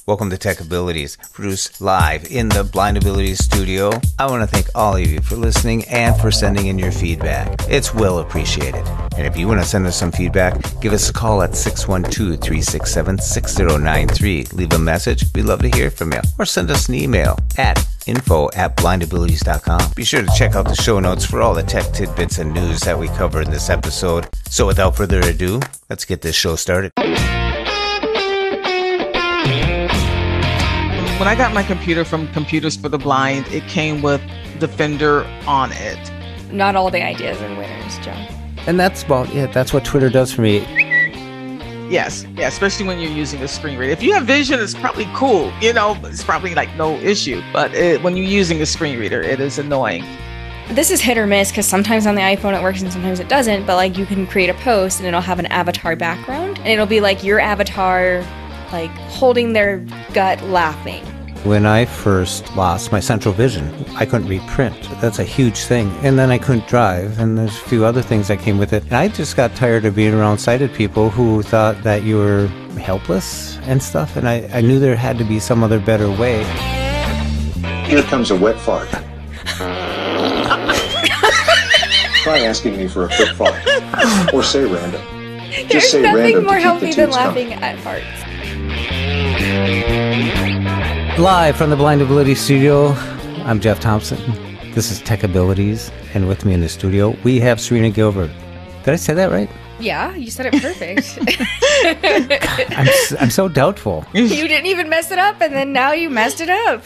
Welcome to Tech Abilities, produced live in the Blind Abilities studio. I want to thank all of you for listening and for sending in your feedback. It's well appreciated. And if you want to send us some feedback, give us a call at 612-367-6093. Leave a message. We'd love to hear from you. Or send us an email at info@blindabilities.com. Be sure to check out the show notes for all the tech tidbits and news that we cover in this episode. So without further ado, let's get this show started. When I got my computer from Computers for the Blind, it came with Defender on it. Not all the ideas are winners, Joe. And that's about it. That's what Twitter does for me. Yes, yeah, especially when you're using a screen reader. If you have vision, it's probably cool. It's probably like no issue. But when you're using a screen reader, it is annoying. This is hit or miss because sometimes on the iPhone it works and sometimes it doesn't. But like you can create a post and it'll have an avatar background. And it'll be like your avatar like holding their gut laughing. When I first lost my central vision, I couldn't read print. That's a huge thing. And then I couldn't drive, and there's a few other things that came with it. And I just got tired of being around sighted people who thought that you were helpless and stuff, and I knew there had to be some other better way. Here comes a wet fart. Try asking me for a quick fart. Or say random. Just say There's random nothing more to keep healthy the than tubes laughing coming. at farts. Live from the Blind Ability Studio, I'm Jeff Thompson. This is Tech Abilities, and with me in the studio, we have Serina Gilbert. Did I say that right? Yeah, you said it perfect. I'm so doubtful. You didn't even mess it up, and then now you messed it up.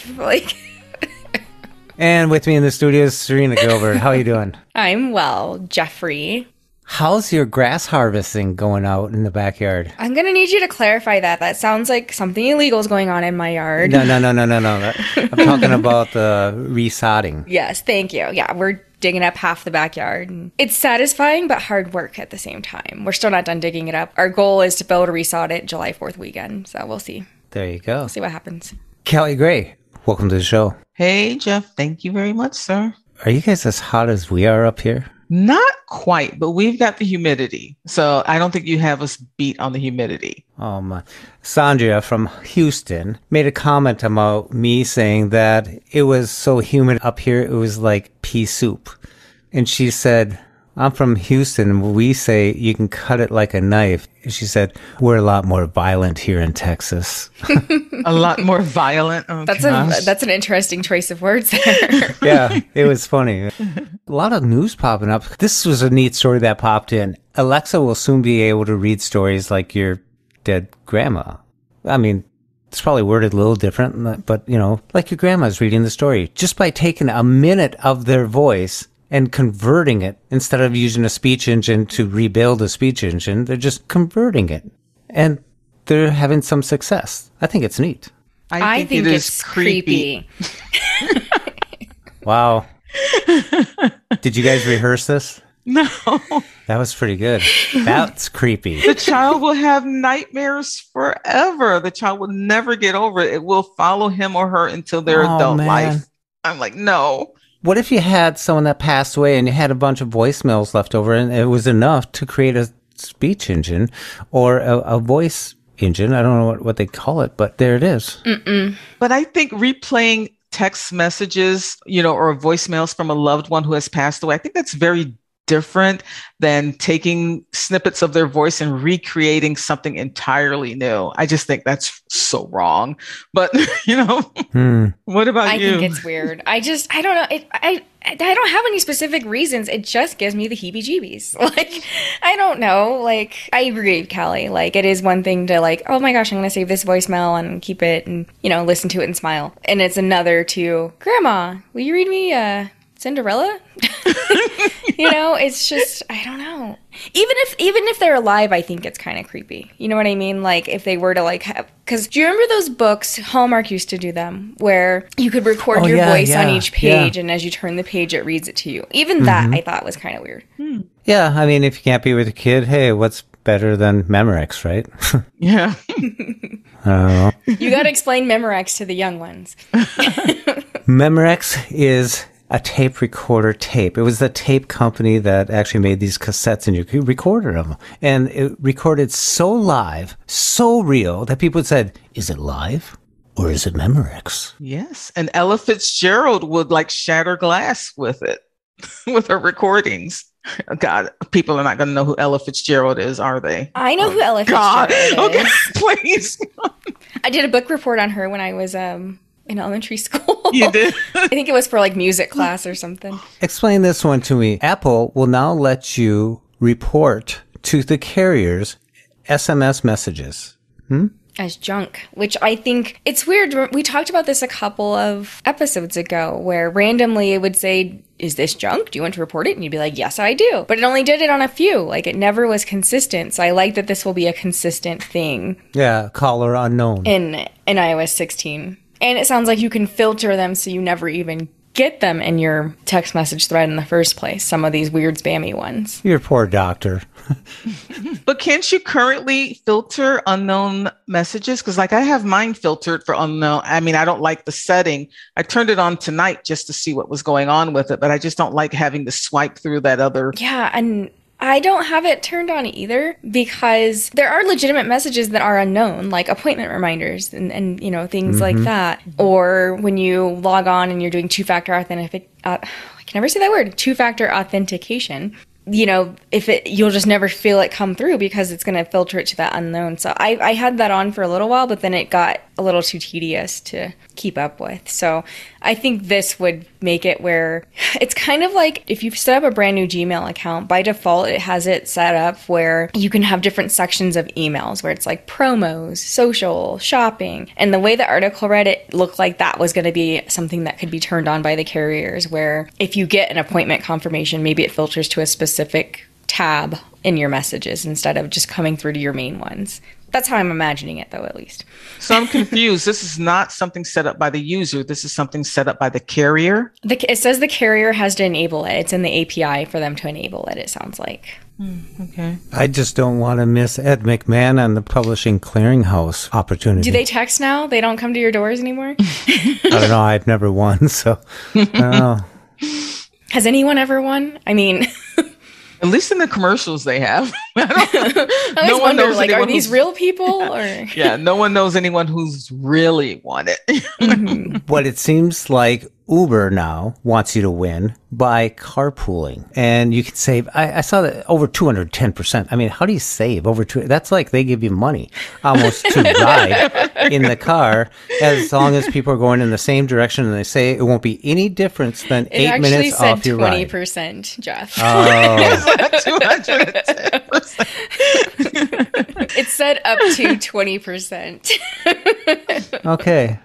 And with me in the studio is Serina Gilbert. How are you doing? I'm well, Jeffrey. How's your grass harvesting going out in the backyard? I'm going to need you to clarify that. That sounds like something illegal is going on in my yard. No. I'm talking about the resodding. Yes, thank you. Yeah, we're digging up half the backyard. It's satisfying, but hard work at the same time. We're still not done digging it up. Our goal is to be able to resod it July 4th weekend, so we'll see. There you go. We'll see what happens. Callie Gray, welcome to the show. Hey, Jeff, thank you very much, sir. Are you guys as hot as we are up here? Not quite, but we've got the humidity. So I don't think you have us beat on the humidity. Oh my. Sandra from Houston made a comment about me saying that it was so humid up here, it was like pea soup. And she said, I'm from Houston. We say you can cut it like a knife. She said, we're a lot more violent here in Texas. A lot more violent. Oh, That's an interesting choice of words there. Yeah, it was funny. A lot of news popping up. This was a neat story that popped in. Alexa will soon be able to read stories like your dead grandma. I mean, it's probably worded a little different, but, like your grandma's reading the story. Just by taking a minute of their voice and converting it, instead of using a speech engine to rebuild a speech engine, they're just converting it. And they're having some success. I think it's neat. I think it's creepy. Wow. Did you guys rehearse this? No. That was pretty good. That's creepy. The child will have nightmares forever. The child will never get over it. It will follow him or her until their adult life. I'm like, no. What if you had someone that passed away and you had a bunch of voicemails left over and it was enough to create a speech engine or a voice engine? I don't know what they call it, but there it is. Mm-mm. But I think replaying text messages, or voicemails from a loved one who has passed away, I think that's very different than taking snippets of their voice and recreating something entirely new. I just think that's so wrong. But, what about you? I think it's weird. I don't know. I don't have any specific reasons. It just gives me the heebie-jeebies. I don't know. I agree with Callie. It is one thing to oh my gosh, I'm going to save this voicemail and keep it and, listen to it and smile. And it's another to, Grandma, will you read me Cinderella? It's just, I don't know. Even if they're alive, I think it's kind of creepy. You know what I mean? If they were to have, because do you remember those books? Hallmark used to do them where you could record your voice on each page, and as you turn the page, it reads it to you. Even that I thought was kind of weird. Yeah, I mean, if you can't be with a kid, hey, what's better than Memorex, right? Yeah. I don't know. You got to explain Memorex to the young ones. Memorex is a tape recorder tape. It was the tape company that actually made these cassettes, and you recorded them. And it recorded so live, so real, that people said, is it live? Or is it Memorex? Yes. And Ella Fitzgerald would like shatter glass with it, with her recordings. God, people are not going to know who Ella Fitzgerald is, are they? I know who Ella Fitzgerald is. Okay, please. I did a book report on her when I was in elementary school. You did? I think it was for like music class or something. Explain this one to me. Apple will now let you report to the carriers SMS messages. As junk, which I think it's weird. We talked about this a couple of episodes ago where randomly it would say, is this junk? Do you want to report it? And you'd be like, yes, I do. But it only did it on a few. Like it never was consistent. So I like that this will be a consistent thing. Yeah, caller unknown. In iOS 16. And it sounds like you can filter them so you never even get them in your text message thread in the first place. Some of these weird spammy ones. Your poor doctor. But can't you currently filter unknown messages? Because like I have mine filtered for unknown. I mean, I don't like the setting. I turned it on tonight just to see what was going on with it, but I just don't like having to swipe through that other. Yeah, and I don't have it turned on either because there are legitimate messages that are unknown, like appointment reminders and you know, things like that. Or when you log on and you're doing two-factor I can never say that word, two-factor authentication. You know, you'll just never feel it come through because it's going to filter it to that unknown. So I had that on for a little while, but then it got a little too tedious to keep up with. So I think this would make it where it's kind of like if you've set up a brand new Gmail account, by default, it has it set up where you can have different sections of emails where it's like promos, social, shopping. And the way the article read, it looked like that was going to be something that could be turned on by the carriers, where if you get an appointment confirmation, maybe it filters to a specific tab in your messages instead of just coming through to your main ones. That's how I'm imagining it, though, at least. So I'm confused. This is not something set up by the user. This is something set up by the carrier. It says the carrier has to enable it. It's in the API for them to enable it, it sounds like. Okay. I just don't want to miss Ed McMahon and the Publishing Clearinghouse opportunity. Do they text now? They don't come to your doors anymore? I don't know. I've never won, so I don't know. Has anyone ever won? I mean... At least in the commercials they have. I always wonder, like, are these real people? Or yeah, no one knows anyone who's really won it. What it seems like Uber now wants you to win by carpooling. And you can save, I saw that over 210%. I mean, how do you save over that's like they give you money almost to ride in the car as long as people are going in the same direction, and they say it won't be any difference than 8 minutes off your ride. It actually said 20%, Jeff. Oh. 210%. It said up to 20%. Okay.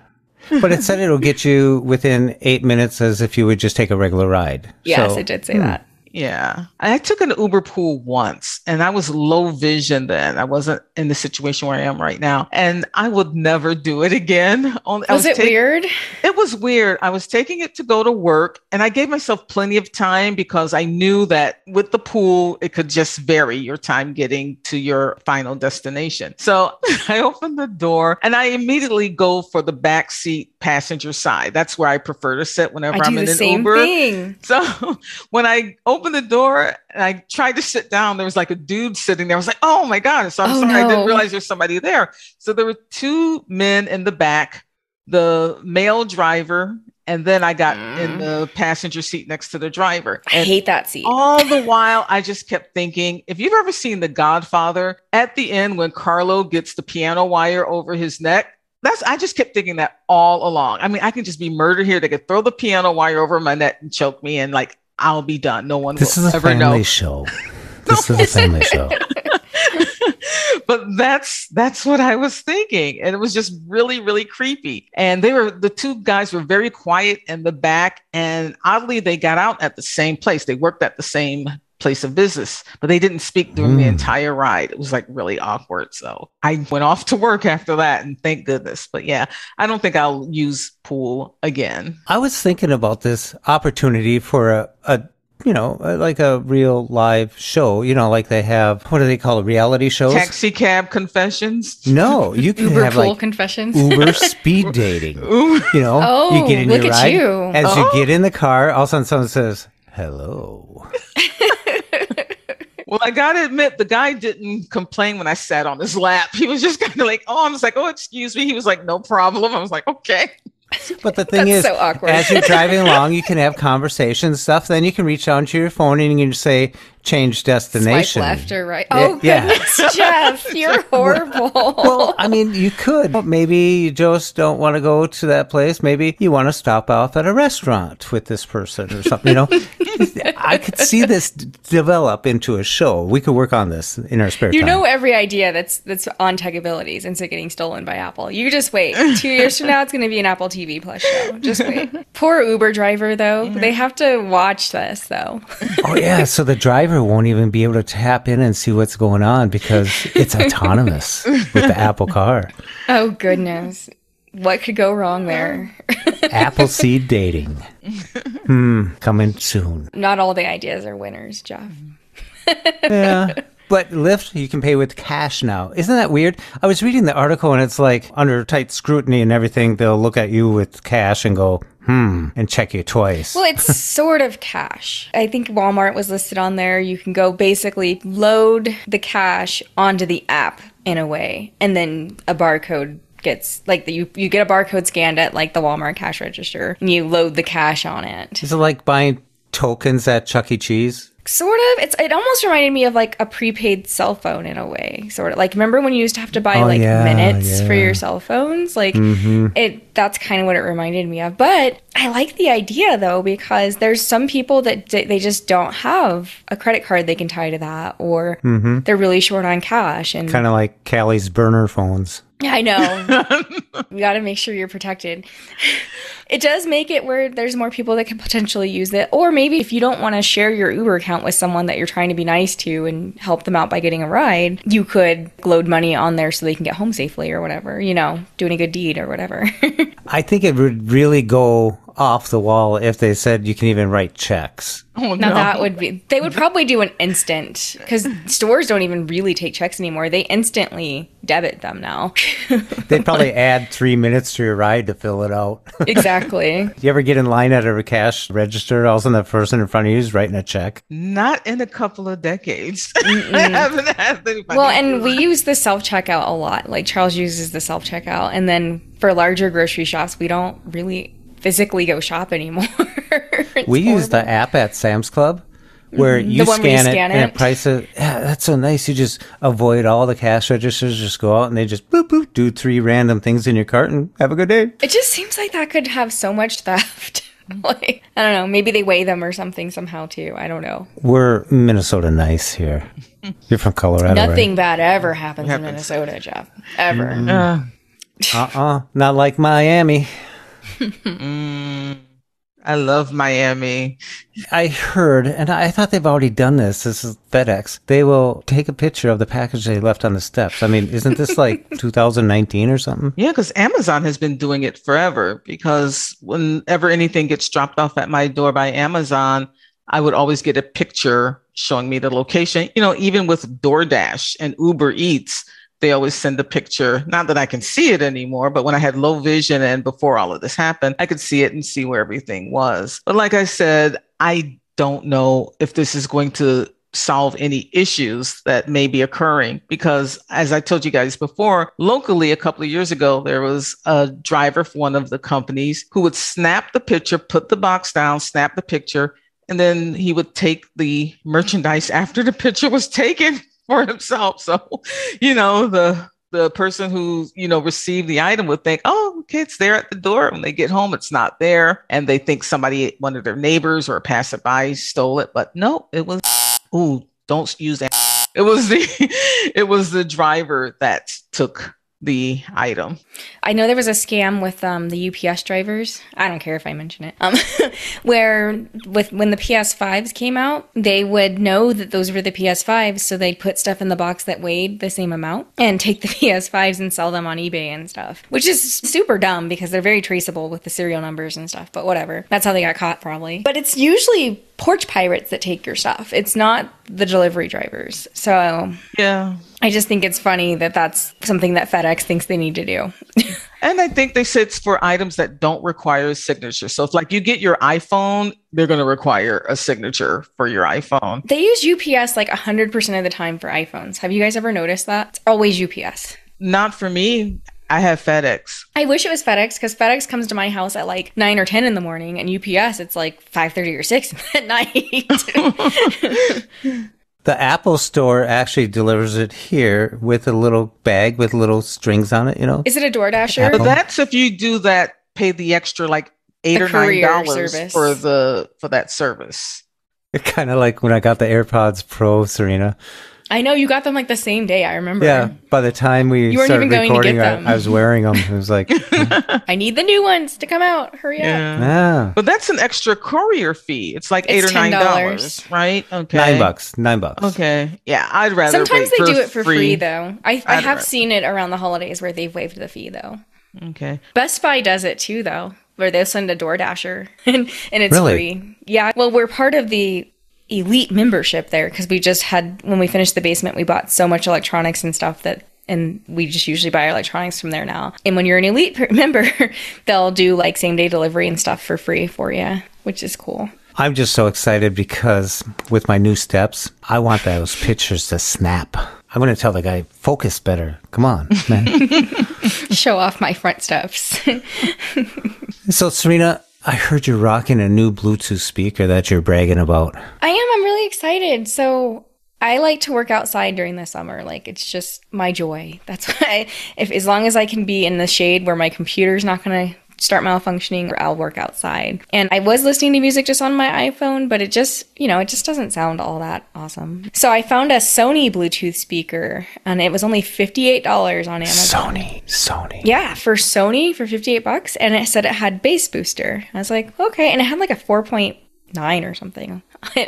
But it said it'll get you within 8 minutes as if you would just take a regular ride. Yes, so, it did say that. Yeah. I took an Uber pool once and I was low vision then. I wasn't in the situation where I am right now. And I would never do it again. Was it weird? It was weird. I was taking it to go to work and I gave myself plenty of time because I knew that with the pool, it could just vary your time getting to your final destination. So I opened the door and I immediately go for the backseat passenger side. That's where I prefer to sit whenever I'm in an Uber. Thing. So when I opened the door and I tried to sit down, there was like a dude sitting there. I was like, oh my God. So I'm sorry, I didn't realize there's somebody there. So there were two men in the back, the male driver, and then I got in the passenger seat next to the driver. I hate that seat. All the while, I just kept thinking, if you've ever seen The Godfather, at the end when Carlo gets the piano wire over his neck, I just kept thinking that all along. I mean, I can just be murdered here. They could throw the piano wire over my neck and choke me, and like, I'll be done. No one will ever know. This is a family show. This is a family show. But that's what I was thinking. And it was just really, really creepy. And the two guys were very quiet in the back. And oddly, they got out at the same place. They worked at the same place of business, but they didn't speak during the entire ride. It was like really awkward. So I went off to work after that, and thank goodness. But yeah, I don't think I'll use pool again. I was thinking about this opportunity for like a real live show, like they have, what do they call it? Reality shows? Taxi cab confessions? No, you can Uber have pool like confessions. Uber speed dating. You get in look your at ride. you. As you get in the car, all of a sudden someone says, hello. Well, I gotta admit, the guy didn't complain when I sat on his lap. He was just kind of like, oh, I was like, oh, excuse me. He was like, no problem. I was like, okay. But the thing is, so awkward. as you're driving along, you can have conversations stuff. Then you can reach out to your phone and you can say, change destination. Swipe left or right. Oh, goodness, Jeff, you're horrible. Well, I mean, you could. Maybe you just don't want to go to that place. Maybe you want to stop off at a restaurant with this person or something, I could see this develop into a show. We could work on this in our spare time. You know every idea that's on Tech Abilities ends up getting stolen by Apple. You just wait. 2 years from now, it's going to be an Apple TV Plus show. Just wait. Poor Uber driver, though. They have to watch this, though. Oh, yeah. So the driver won't even be able to tap in and see what's going on because it's autonomous with the Apple car. Oh, goodness. What could go wrong there? Appleseed dating. Coming soon. Not all the ideas are winners, Jeff. Yeah. But Lyft, you can pay with cash now. Isn't that weird? I was reading the article and it's like under tight scrutiny and everything, they'll look at you with cash and go, and check you twice. Well, it's sort of cash. I think Walmart was listed on there. You can go basically load the cash onto the app in a way, and then a barcode gets, like, you get a barcode scanned at, like, the Walmart cash register, and you load the cash on it. Is it like buying tokens at Chuck E. Cheese? Sort of. It almost reminded me of like a prepaid cell phone in a way. Sort of. Like, remember when you used to have to buy minutes for your cell phones? Like, that's kind of what it reminded me of. But I like the idea, though, because there's some people that they just don't have a credit card they can tie to that, or they're really short on cash. And kind of like Callie's burner phones. I know. We got to make sure you're protected. It does make it where there's more people that can potentially use it. Or maybe if you don't want to share your Uber account with someone that you're trying to be nice to and help them out by getting a ride, you could load money on there so they can get home safely or whatever, doing a good deed or whatever. I think it would really go off the wall if they said you can even write checks. Oh, now no. that would be, they would probably do an instant, because stores don't even really take checks anymore. They instantly debit them now. They'd probably add 3 minutes to your ride to fill it out. Exactly. Do you ever get in line at a cash register? All of a sudden the person in front of you is writing a check? Not in a couple of decades. I haven't had anybody. Well, and we use the self-checkout a lot. Like, Charles uses the self-checkout. And then for larger grocery shops, we don't really physically go shop anymore. We use the app at Sam's Club where you scan it and it prices. Yeah, that's so nice. You just avoid all the cash registers, just go out and they just boop, boop, do 3 random things in your cart and have a good day. It just seems like that could have so much theft. Like, I don't know. Maybe they weigh them or something somehow too. I don't know. We're Minnesota nice here. You're from Colorado, Nothing right? bad ever happens in Minnesota, Jeff. Ever. Not like Miami. I love Miami. I heard, and I thought they've already done this. This is FedEx. They will take a picture of the package they left on the steps. I mean, isn't this like 2019 or something? Yeah, because Amazon has been doing it forever. Because whenever anything gets dropped off at my door by Amazon, I would always get a picture showing me the location. Even with DoorDash and Uber Eats, they always send a picture. Not that I can see it anymore, but when I had low vision and before all of this happened, I could see it and see where everything was. But like I said, I don't know if this is going to solve any issues that may be occurring, because as I told you guys before, locally a couple of years ago, there was a driver for one of the companies who would snap the picture, put the box down, snap the picture, and then he would take the merchandise after the picture was taken for himself. So, the person who, received the item would think, oh, okay, it's there at the door. When they get home, it's not there. And they think one of their neighbors or a passerby stole it. But no, it was, don't use that. It was the driver that took the item. I know there was a scam with the UPS drivers. I don't care if I mention it. Where when the PS5s came out, they would know that those were the PS5s, so they'd put stuff in the box that weighed the same amount and take the PS5s and sell them on eBay and stuff, which is super dumb because they're very traceable with the serial numbers and stuff. But whatever, that's how they got caught probably. But it's usually porch pirates that take your stuff. It's not the delivery drivers. So yeah. I just think it's funny that that's something that FedEx thinks they need to do. And I think they said it's for items that don't require a signature. So if like you get your iPhone, they're going to require a signature for your iPhone. They use UPS like 100% of the time for iPhones. Have you guys ever noticed that? It's always UPS. Not for me. I have FedEx. I wish it was FedEx because FedEx comes to my house at like 9 or 10 in the morning, and UPS, it's like 5:30 or 6 at night. The Apple Store actually delivers it here with a little bag with little strings on it, you know? Is it a DoorDasher? But that's if you do that, pay the extra like $8 or $9 for that service. Kind of like when I got the AirPods Pro, Serina. I know, you got them like the same day, I remember. Yeah, by the time we started recording, I was wearing them. It was like... I need the new ones to come out. Hurry up. Yeah. But that's an extra courier fee. It's like $8 or $9, right? Okay. $9. Okay. Yeah, I'd rather Sometimes wait they do it for free, though. I have rather. seen it around the holidays where they've waived the fee, though. Okay. Best Buy does it too, though, where they'll send a DoorDasher and it's Really? free. Yeah. Well, we're part of the elite membership there because we just had, when we finished the basement, we bought so much electronics and stuff and we just usually buy our electronics from there now. And when you're an elite member, they'll do like same day delivery and stuff for free for you, which is cool. I'm just so excited because with my new steps, I want those pictures to snap. I'm going to tell the guy, focus better. Come on, man. Show off my front steps. So, Serina, I heard you're rocking a new Bluetooth speaker that you're bragging about. I am. I'm really excited. So I like to work outside during the summer. Like, it's just my joy. That's why as long as I can be in the shade where my computer's not going to start malfunctioning, I'll work outside. And I was listening to music just on my iPhone, but it just doesn't sound all that awesome. So I found a Sony Bluetooth speaker, and it was only $58 on Amazon. Sony. Yeah, for Sony for $58, and it said it had bass booster. I was like, okay, and it had like a 4.9 or something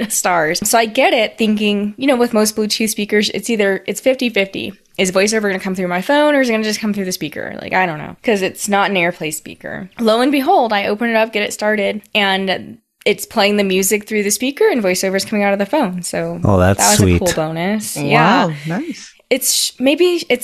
stars. So I get it thinking, with most Bluetooth speakers, it's 50-50. Is voiceover going to come through my phone or is it going to just come through the speaker? Like, I don't know. Because it's not an AirPlay speaker. Lo and behold, I open it up, get it started, and it's playing the music through the speaker and voiceover is coming out of the phone. So that's that was sweet. a cool bonus. Wow, Yeah. nice. It's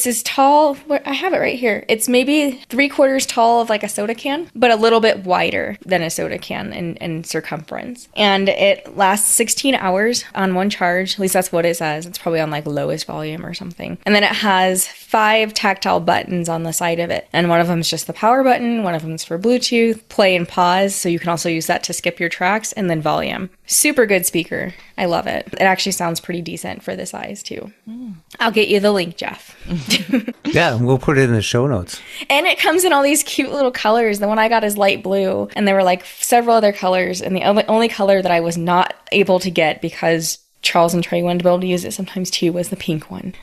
as tall, I have it right here. It's maybe 3/4 tall of like a soda can, but a little bit wider than a soda can in circumference. And it lasts 16 hours on one charge. At least that's what it says. It's probably on like lowest volume or something. And then it has 5 tactile buttons on the side of it. And one of them is just the power button. One of them is for Bluetooth, play and pause. So you can also use that to skip your tracks, and then volume. Super good speaker. I love it. It actually sounds pretty decent for the size too. I'll get you the link, Jeff. Yeah, we'll put it in the show notes. And it comes in all these cute little colors. The one I got is light blue, and there were like several other colors. And the only color that I was not able to get because Charles and Trey wanted to be able to use it sometimes too was the pink one.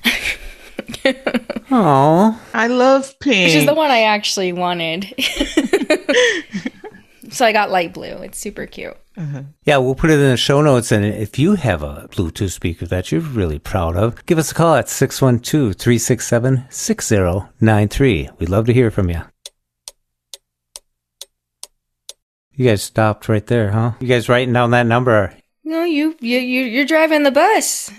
Oh, I love pink. Which is the one I actually wanted. So I got light blue. It's super cute. yeah, we'll put it in the show notes. And if you have a Bluetooth speaker that you're really proud of, give us a call at 612-367-6093. We'd love to hear from you. You guys stopped right there, huh? You guys writing down that number? No, you're driving the bus.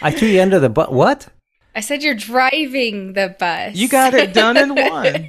I threw you under the bus. What? I said you're driving the bus. You got it done in one.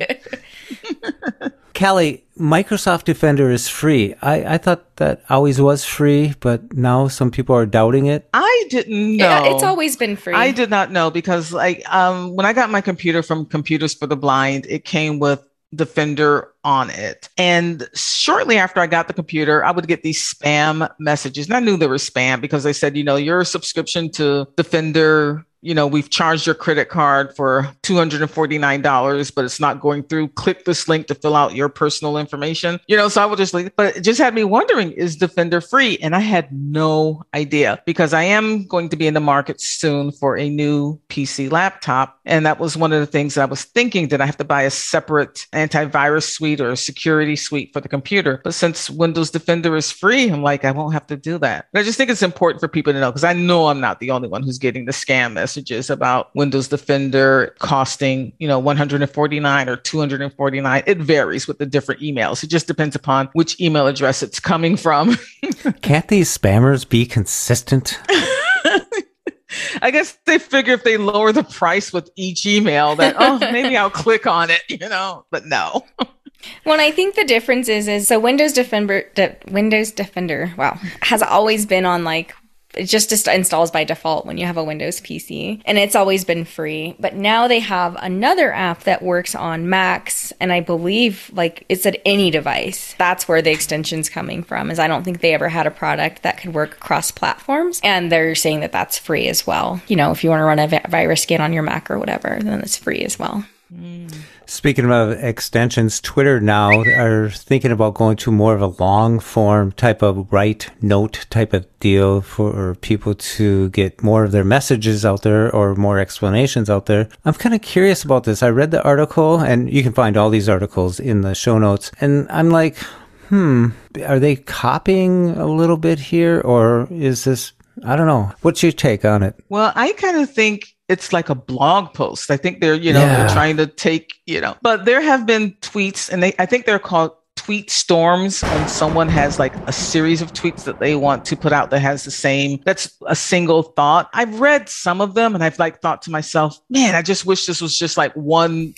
Callie, Microsoft Defender is free. I thought that always was free, but now some people are doubting it. I didn't know. Yeah, it's always been free. I did not know because when I got my computer from Computers for the Blind, it came with Defender on it. And shortly after I got the computer, I would get these spam messages. And I knew they were spam because they said, your subscription to Defender, we've charged your credit card for $249, but it's not going through. Click this link to fill out your personal information. So I would just but it just had me wondering, is Defender free? And I had no idea because I am going to be in the market soon for a new PC laptop. And that was one of the things I was thinking, that I have to buy a separate antivirus suite or a security suite for the computer. But since Windows Defender is free, I'm like, I won't have to do that. But I just think it's important for people to know, because I know I'm not the only one who's getting the scam messages about Windows Defender costing, $149 or $249. It varies with the different emails. It just depends upon which email address it's coming from. Can't these spammers be consistent? I guess they figure if they lower the price with each email that, maybe I'll click on it, but no. Well, I think the difference is so Windows Defender, wow, has always been on it just installs by default when you have a Windows PC, and it's always been free. But now they have another app that works on Macs, and I believe it's at any device. That's where the extension's coming from, is I don't think they ever had a product that could work across platforms, and they're saying that that's free as well. If you want to run a virus scan on your Mac or whatever, then it's free as well. Speaking of extensions, Twitter now are thinking about going to more of a long form type of write note type of deal for people to get more of their messages out there or more explanations out there. I'm kind of curious about this. I read the article, and you can find all these articles in the show notes, and I'm like, are they copying a little bit here, or is this, I don't know. What's your take on it? Well, I kind of think it's like a blog post. I think they're, they're trying to take, but there have been tweets, and I think they're called tweet storms, when someone has a series of tweets that they want to put out that has that's a single thought. I've read some of them, and I've thought to myself, man, I just wish this was just one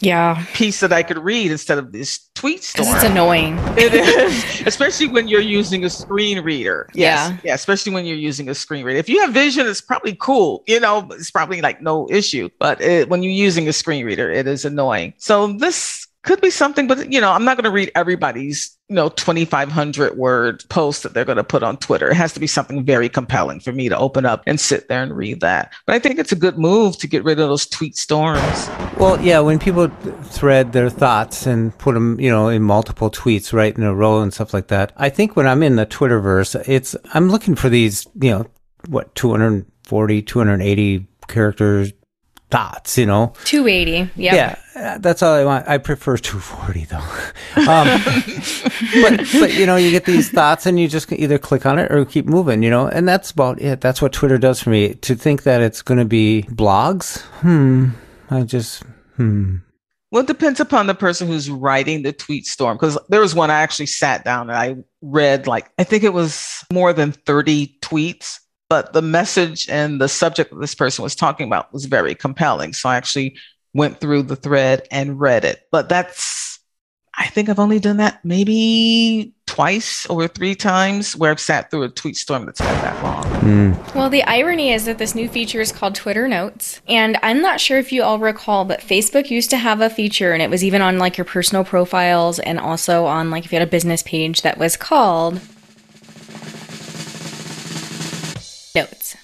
piece that I could read instead of this tweet storm. Because it's annoying. It is, especially when you're using a screen reader. Yes. Yeah, especially when you're using a screen reader. If you have vision, it's probably cool. It's probably no issue. But when you're using a screen reader, it is annoying. So this could be something, but I'm not going to read everybody's 2,500 word post that they're going to put on Twitter. It has to be something very compelling for me to open up and sit there and read that. But I think it's a good move to get rid of those tweet storms. Well, yeah, when people thread their thoughts and put them, in multiple tweets right in a row and stuff like that, I think when I'm in the Twitterverse, I'm looking for these, 240, 280 characters thoughts, 280. Yep. Yeah, that's all I want. I prefer 240 though. But you get these thoughts, and you just either click on it or keep moving, and that's about it. That's what Twitter does for me. To think that it's going to be blogs, Well, it depends upon the person who's writing the tweet storm, because there was one I actually sat down and I read I think it was more than 30 tweets. But the message and the subject that this person was talking about was very compelling. So I actually went through the thread and read it. But I think I've only done that maybe twice or 3 times where I've sat through a tweet storm that's been that long. Well, the irony is that this new feature is called Twitter Notes. And I'm not sure if you all recall, but Facebook used to have a feature, and it was even on your personal profiles, and also on if you had a business page, that was called Notes.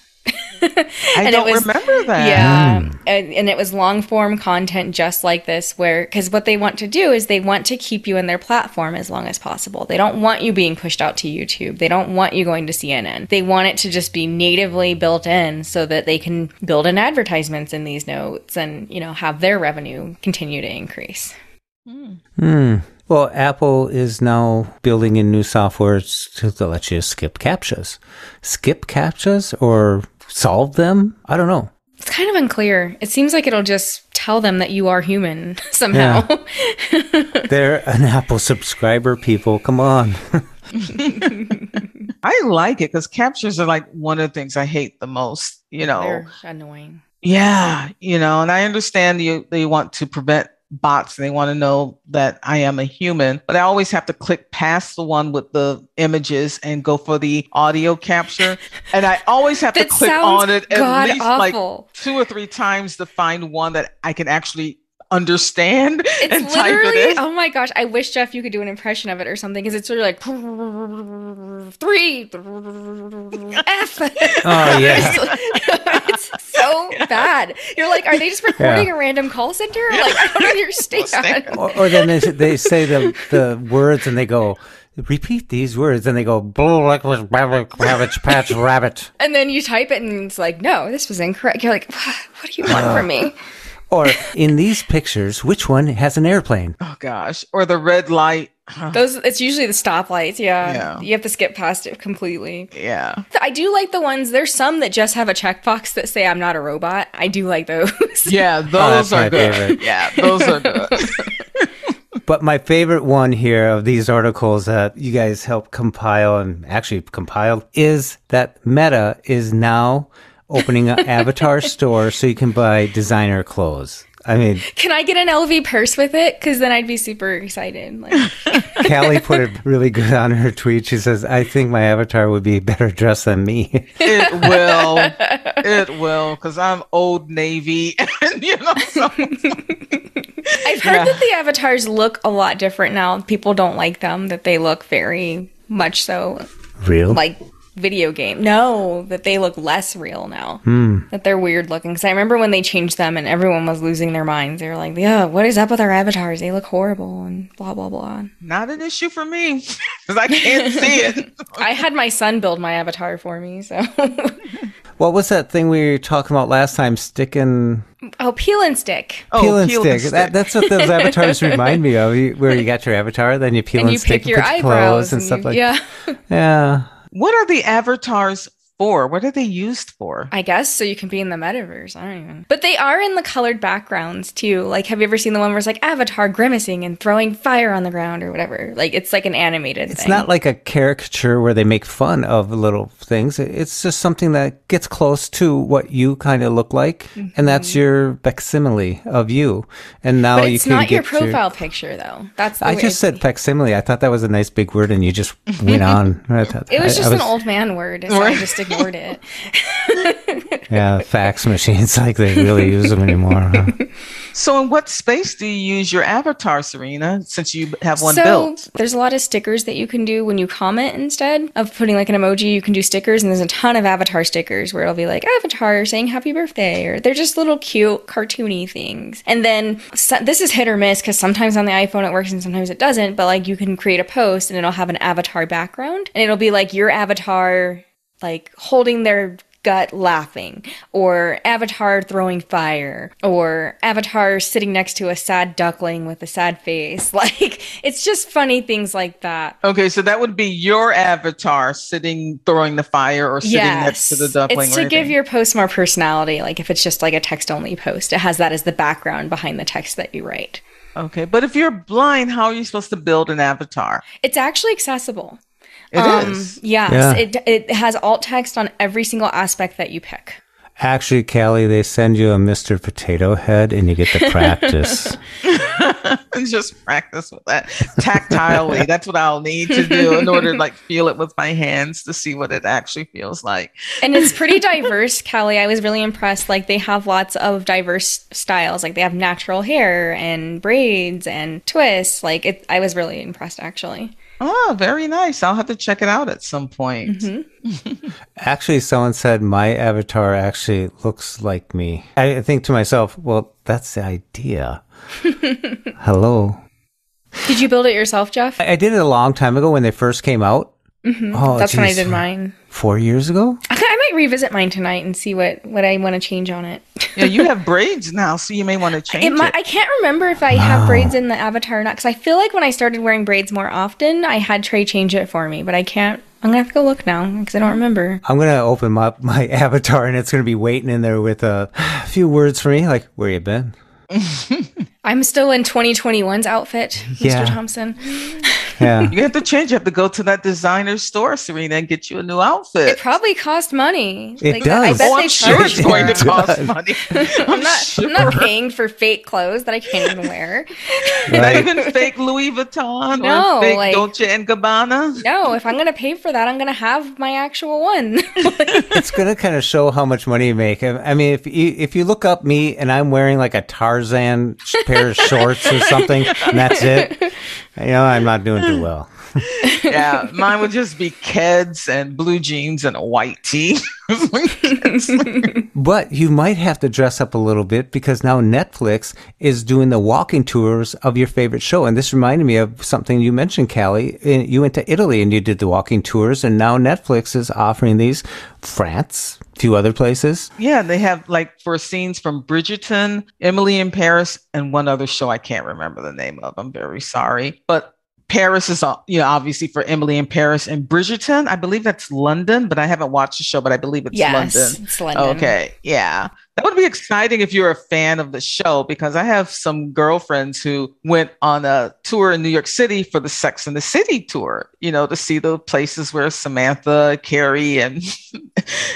I don't remember that. Yeah. And it was long form content just like this, because what they want to do is they want to keep you in their platform as long as possible. They don't want you being pushed out to YouTube. They don't want you going to CNN. They want it to just be natively built in so that they can build in advertisements in these notes and, have their revenue continue to increase. Well, Apple is now building in new software to let you skip CAPTCHAs. Skip CAPTCHAs or solve them? I don't know. It's kind of unclear. It seems like it'll just tell them that you are human somehow. Yeah. They're an Apple subscriber, people. Come on. I like it because CAPTCHAs are one of the things I hate the most. They're annoying. Yeah. And I understand they want to prevent bots and they want to know that I am a human, but I always have to click past the one with the images and go for the audio capture. And I always have to click on it at least awful. 2 or 3 times to find one that I can actually understand and type it in. Oh my gosh, I wish, Jeff, you could do an impression of it or something, because it's sort of 3 F. Oh yeah. It's so bad. You're are they just recording a random call center? I don't understand. Or then they say the words and they go, repeat these words, and they go, like rabbit, patch, rabbit. And then you type it and it's no, this was incorrect. You're what do you want from me? Or in these pictures, which one has an airplane? Oh gosh. Or the red light. It's usually the stoplights. Yeah. You have to skip past it completely. Yeah. I do like the ones, there's some that just have a checkbox that say I'm not a robot. I do like those. Yeah, those are good. Favorite. Yeah, those are good. But my favorite one here of these articles that you guys helped compile and actually compiled is that Meta is now opening an avatar store so you can buy designer clothes. I mean, can I get an LV purse with it? Because then I'd be super excited. Like, Callie put it really good on her tweet. She says, I think my avatar would be better dressed than me. It will. It will, because I'm Old Navy. And, so. I've heard that the avatars look a lot different now. People don't like them, that they look very much so real. Like video game. No, that they look less real now. That they're weird looking. Because I remember when they changed them and everyone was losing their minds. They were like, yeah, what is up with our avatars? They look horrible and blah, blah, blah. Not an issue for me because I can't see it. I had my son build my avatar for me, so. What was that thing we were talking about last time? Sticking... Oh, peel and stick. Peel and stick. That's what those avatars remind me of. Where you got your avatar, then you peel and stick pick your and put your eyebrows clothes and stuff like that. Yeah. Yeah. What are the avatars for? What are they used for? I guess so you can be in the metaverse. I don't even. But they are in the colored backgrounds too. Like, have you ever seen the one where it's like Avatar grimacing and throwing fire on the ground or whatever? Like, it's like an animated thing. It's not like a caricature where they make fun of little things. It's just something that gets close to what you kind of look like, and that's your facsimile of you. And now but you it's can not get your profile picture though. That's the I way just said facsimile. I thought that was a nice big word, and you just went on. It was just an old man word, so I just ignored it. Yeah, fax machines, like they really use them anymore. Huh? So in what space do you use your avatar, Serina, since you have one built? There's a lot of stickers that you can do when you comment instead of putting like an emoji. You can do stickers, and there's a ton of avatar stickers where it'll be like avatar saying happy birthday, or they're just little cute cartoony things. And then this is hit or miss because sometimes on the iPhone it works and sometimes it doesn't, but like you can create a post and it'll have an avatar background and it'll be like your avatar like holding their gut laughing, or avatar throwing fire, or avatar sitting next to a sad duckling with a sad face. Like, it's just funny things like that. Okay, so that would be your avatar sitting throwing the fire or sitting next to the duckling. It's to give your post more personality. Like if it's just like a text only post, it has that as the background behind the text that you write. Okay, but if you're blind, how are you supposed to build an avatar? It's actually accessible. It is. Yes, yeah. It has alt text on every single aspect that you pick. Actually, Callie, they send you a Mr. Potato Head and you get to practice. Just practice with that tactilely. That's what I'll need to do in order to like feel it with my hands to see what it actually feels like. And it's pretty diverse, Callie. I was really impressed. Like they have lots of diverse styles. Like they have natural hair and braids and twists. Like I was really impressed, actually. Oh, very nice. I'll have to check it out at some point. Mm-hmm. Actually, someone said my avatar actually looks like me. I think to myself, well, that's the idea. Hello. Did you build it yourself, Jeff? I did it a long time ago when they first came out. Mm-hmm. Oh, that's when I did mine. 4 years ago? I might revisit mine tonight and see what I want to change on it. Yeah, you have braids now, so you may want to change it. I can't remember if I have braids in the avatar or not, because I feel like when I started wearing braids more often, I had Trey change it for me, but I can't. I'm going to have to go look now, because I don't remember. I'm going to open up my avatar, and it's going to be waiting in there with a few words for me, like, where you been? I'm still in 2021's outfit, Mr. Thompson. Yeah. You have to change. You have to go to that designer store, Serina, and get you a new outfit. It probably cost money. It does. I bet I'm sure it's going to cost money. I'm not paying for fake clothes that I can't even wear. Not even fake Louis Vuitton or fake Dolce & Gabbana. No, if I'm going to pay for that, I'm going to have my actual one. It's going to kind of show how much money you make. I mean, if you look up me and I'm wearing like a Tarzan pair of shorts or something, and that's it, I'm not doing too well. Yeah, mine would just be Keds and blue jeans and a white tee. But you might have to dress up a little bit because now Netflix is doing the walking tours of your favorite show. And this reminded me of something you mentioned, Callie. You went to Italy and you did the walking tours, and now Netflix is offering these. France, a few other places. Yeah, they have like for scenes from Bridgerton, Emily in Paris, and one other show I can't remember the name of. I'm very sorry. But Paris is, obviously for Emily in Paris, and Bridgerton, I believe that's London, but I haven't watched the show, but I believe it's London. It's London. Okay. Yeah. That would be exciting if you're a fan of the show, because I have some girlfriends who went on a tour in New York City for the Sex and the City tour, to see the places where Samantha, Carrie, and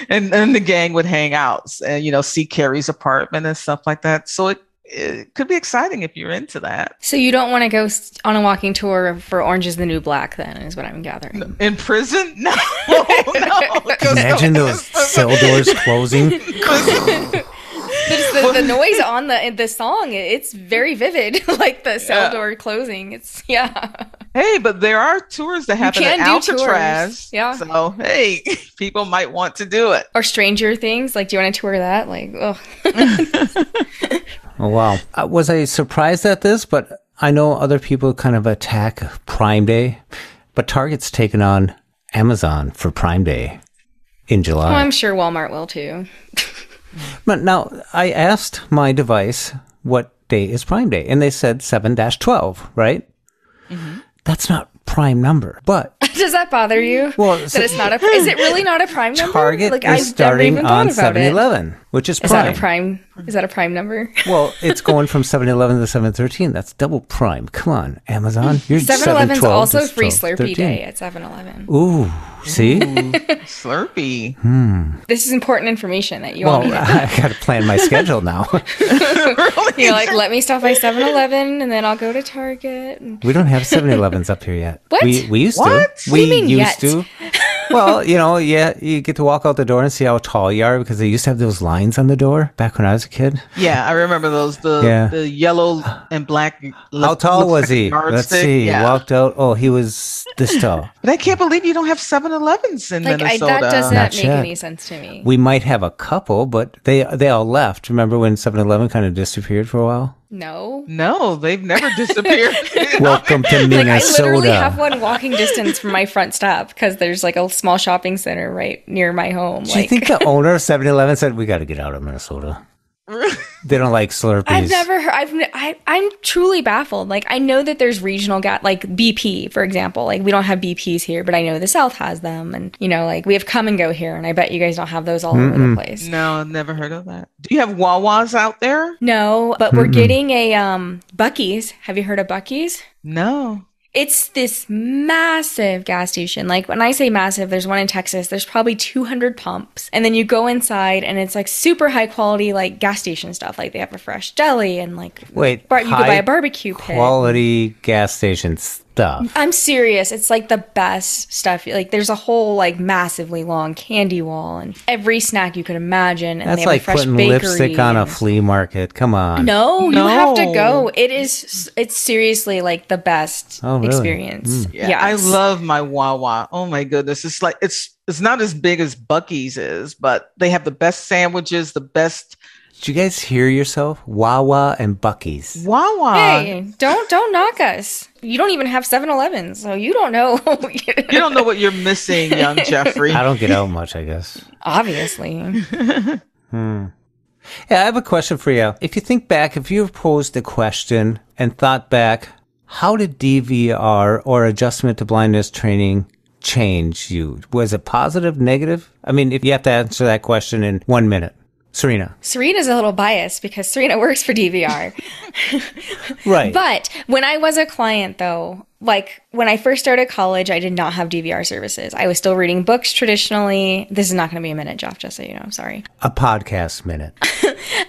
and the gang would hang out and, see Carrie's apartment and stuff like that. So it could be exciting if you're into that. So you don't want to go on a walking tour for Orange is the New Black, then, is what I'm gathering. In prison? No. No. Imagine those cell doors closing. But the noise on the song, it's very vivid, like the cell door closing. It's, Hey, but there are tours that happen at Alcatraz. Yeah. So, hey, people might want to do it. Or Stranger Things. Like, do you want to tour that? Like, oh. Oh, wow. Was I surprised at this? But I know other people kind of attack Prime Day, but Target's taken on Amazon for Prime Day in July. Oh, I'm sure Walmart will too. But now, I asked my device what day is Prime Day, and they said 7-12, right? Mm-hmm. That's not prime number, but... Does that bother you? Well, that it's not is it really not a prime number? Target is starting on 7-11, which is prime. Is that a prime number? Well, it's going from 7-11 to 7-13. That's double prime. Come on, Amazon. You're 7-Eleven's also free 12, Slurpee 13. Day at 7-Eleven. Ooh, see? Slurpee. This is important information that you all need. I got to plan my schedule now. Really? You're like, let me stop by 7-Eleven and then I'll go to Target. We don't have 7-Elevens up here yet. What? We used to. What do you mean used yet? to. Well, you get to walk out the door and see how tall you are, because they used to have those lines on the door back when I was a kid. Yeah, I remember those. The yellow and black. How tall was he? Let's see. Yeah. He walked out. Oh, he was this tall. But I can't believe you don't have 7-Elevens in Minnesota. That doesn't Not make yet. any sense to me. We might have a couple, but they all left. Remember when 7-Eleven kind of disappeared for a while? No, they've never disappeared. Welcome to Minnesota. I literally have one walking distance from my front stop, because there's like a small shopping center right near my home. Do you think the owner of 7-Eleven said, we got to get out of Minnesota? They don't like Slurpees. I've never heard. I'm truly baffled. Like, I know that there's regional like BP, for example. Like, we don't have BPs here, but I know the South has them, and like we have Come and Go here, and I bet you guys don't have those all over the place. No, I've never heard of that. Do you have Wawas out there? No, but we're getting a Buc-ee's. Have you heard of Buc-ee's? No. It's this massive gas station. Like, when I say massive, there's one in Texas. There's probably 200 pumps. And then you go inside and it's like super high quality, like gas station stuff. Like, they have a fresh deli and like, you could buy a barbecue pit. Quality gas station stuff. I'm serious. It's like the best stuff. Like, there's a whole like massively long candy wall and every snack you could imagine. And That's they have like a fresh putting bakery lipstick on a flea market. Come on. No, you have to go. It's seriously like the best experience. Yeah, Yes. I love my Wawa. Oh my goodness. It's like, it's not as big as Buc-ee's is, but they have the best sandwiches, the best. Did you guys hear yourself? Wawa and Buc-ee's. Wawa. Hey, don't knock us. You don't even have 7-Elevens, so you don't know. You don't know what you're missing, young Jeffrey. I don't get out much, I guess. Obviously. Yeah, I have a question for you. If you think back, if you posed a question and thought back, how did DVR or adjustment to blindness training change you? Was it positive, negative? I mean, if you have to answer that question in 1 minute. Serina. Serina's a little biased because Serina works for DVR. Right. But when I was a client, though, like when I first started college, I did not have DVR services. I was still reading books traditionally. This is not going to be a minute, Jeff, just so you know. Sorry. A podcast minute.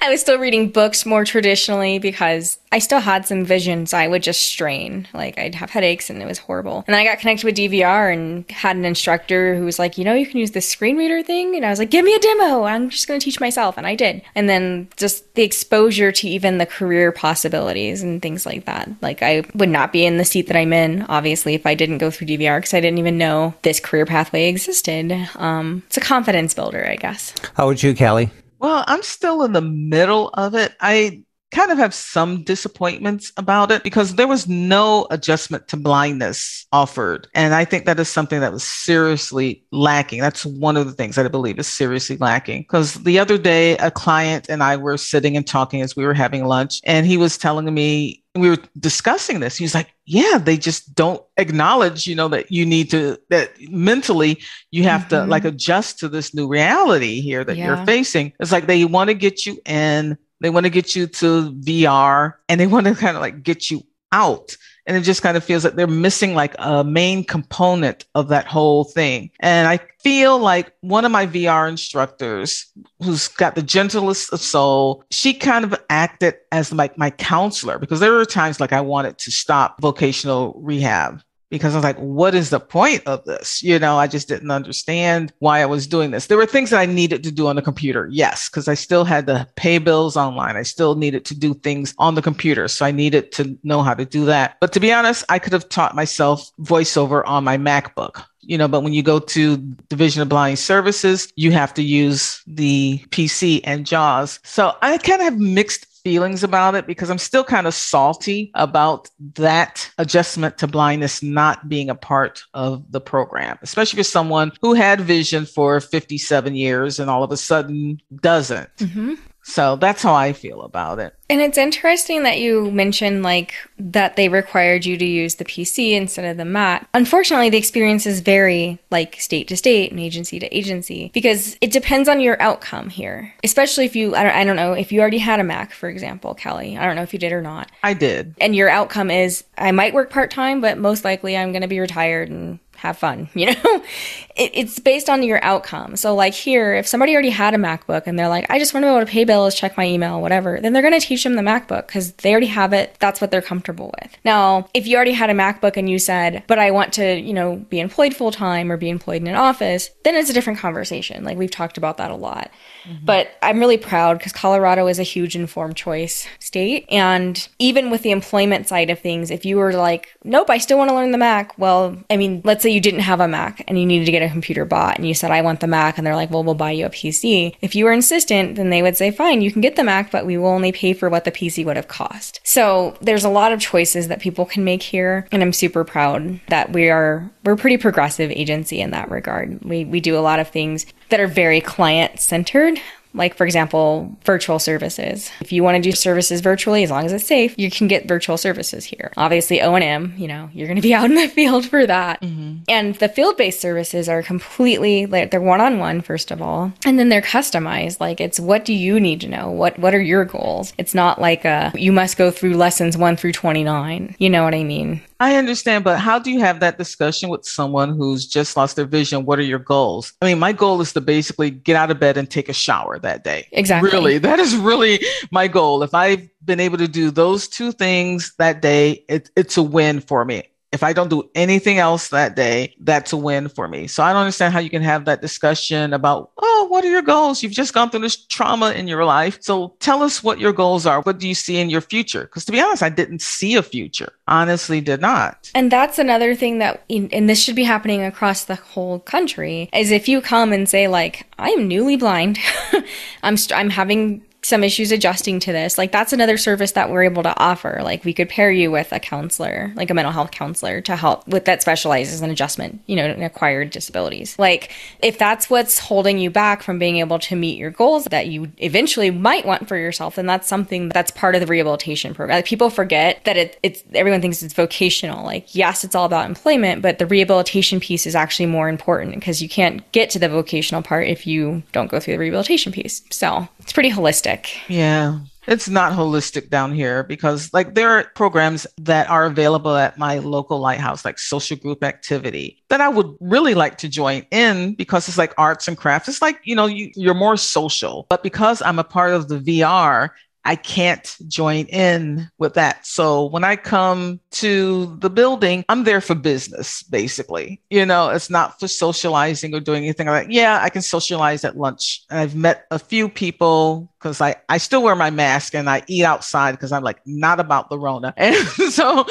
I was still reading books more traditionally because I still had some vision, so I would just strain. Like, I'd have headaches and it was horrible. And then I got connected with DVR and had an instructor who was like, you can use this screen reader thing. And I was like, give me a demo. I'm just going to teach myself. And I did. And then just the exposure to even the career possibilities and things like that. Like, I would not be in the seat that I'm in, obviously, if I didn't go through DVR, because I didn't even know this career pathway existed. It's a confidence builder, I guess. How would you, Callie? Well, I'm still in the middle of it. I kind of have some disappointments about it because there was no adjustment to blindness offered. And I think that is something that was seriously lacking. That's one of the things that I believe is seriously lacking. Because the other day, a client and I were sitting and talking as we were having lunch, and he was telling me, we were discussing this. He was like, yeah, they just don't acknowledge, that you need to, that mentally you have to like adjust to this new reality here that you're facing. It's like they want to get you in, they want to get you to VR, and they want to kind of like get you out. And it just kind of feels like they're missing like a main component of that whole thing. And I feel like one of my VR instructors, who's got the gentlest of soul, she kind of acted as like my counselor, because there were times like I wanted to stop vocational rehab, because I was like, what is the point of this? I just didn't understand why I was doing this. There were things that I needed to do on the computer. Yes, because I still had to pay bills online. I still needed to do things on the computer. So I needed to know how to do that. But to be honest, I could have taught myself voiceover on my MacBook. But when you go to Division of Blind Services, you have to use the PC and JAWS. So I kind of have mixed feelings about it, because I'm still kind of salty about that adjustment to blindness not being a part of the program, especially for someone who had vision for 57 years and all of a sudden doesn't. So that's how I feel about it. And it's interesting that you mentioned like that they required you to use the PC instead of the Mac. Unfortunately, the experiences vary like state to state and agency to agency, because it depends on your outcome here. Especially if you, I don't know, if you already had a Mac, for example, Callie. I don't know if you did or not. I did. And your outcome is, I might work part-time, but most likely I'm going to be retired and have fun, It's based on your outcome. So like here, if somebody already had a MacBook and they're like, I just want to be able to pay bills, check my email, whatever, then they're going to teach them the MacBook because they already have it. That's what they're comfortable with. Now, if you already had a MacBook and you said, but I want to, be employed full time or be employed in an office, then it's a different conversation. Like we've talked about that a lot. But I'm really proud because Colorado is a huge informed choice state. And even with the employment side of things, if you were like, nope, I still want to learn the Mac. Well, let's say you didn't have a Mac and you needed to get a computer bought and you said, I want the Mac. And they're like, well, we'll buy you a PC. If you were insistent, then they would say, fine, you can get the Mac, but we will only pay for what the PC would have cost. So there's a lot of choices that people can make here. And I'm super proud that we're a pretty progressive agency in that regard. We do a lot of things that are very client centered. Like, for example, virtual services. If you want to do services virtually, as long as it's safe, you can get virtual services here. Obviously, O&M, you're going to be out in the field for that. And the field-based services are completely, like, they're one-on-one, first of all. And then they're customized. Like, it's what do you need to know? What are your goals? It's not like you must go through lessons 1 through 29. You know what I mean? I understand, but how do you have that discussion with someone who's just lost their vision? What are your goals? My goal is to basically get out of bed and take a shower that day. Exactly. Really, that is really my goal. If I've been able to do those two things that day, it's a win for me. If I don't do anything else that day, that's a win for me. So I don't understand how you can have that discussion about, what are your goals? You've just gone through this trauma in your life. So tell us what your goals are. What do you see in your future? Because to be honest, I didn't see a future. Honestly, did not. And that's another thing that, and this should be happening across the whole country, is if you come and say like, I'm newly blind, I'm having some issues adjusting to this, like that's another service that we're able to offer. Like we could pair you with a counselor, like a mental health counselor to help with that specializes in adjustment, in acquired disabilities. Like if that's what's holding you back from being able to meet your goals that you eventually might want for yourself, then that's something that's part of the rehabilitation program. Like, people forget that it's everyone thinks it's vocational. Like, yes, it's all about employment, but the rehabilitation piece is actually more important because you can't get to the vocational part if you don't go through the rehabilitation piece. So it's pretty holistic. Yeah. It's not holistic down here because like there are programs that are available at my local lighthouse, like social group activity that I would really like to join in because it's like arts and crafts. It's like, you're more social, but because I'm a part of the VR, I can't join in with that. So when I come to the building, I'm there for business, basically. It's not for socializing or doing anything like that. Yeah, I can socialize at lunch. And I've met a few people because I still wear my mask and I eat outside because I'm like not about the Rona. And so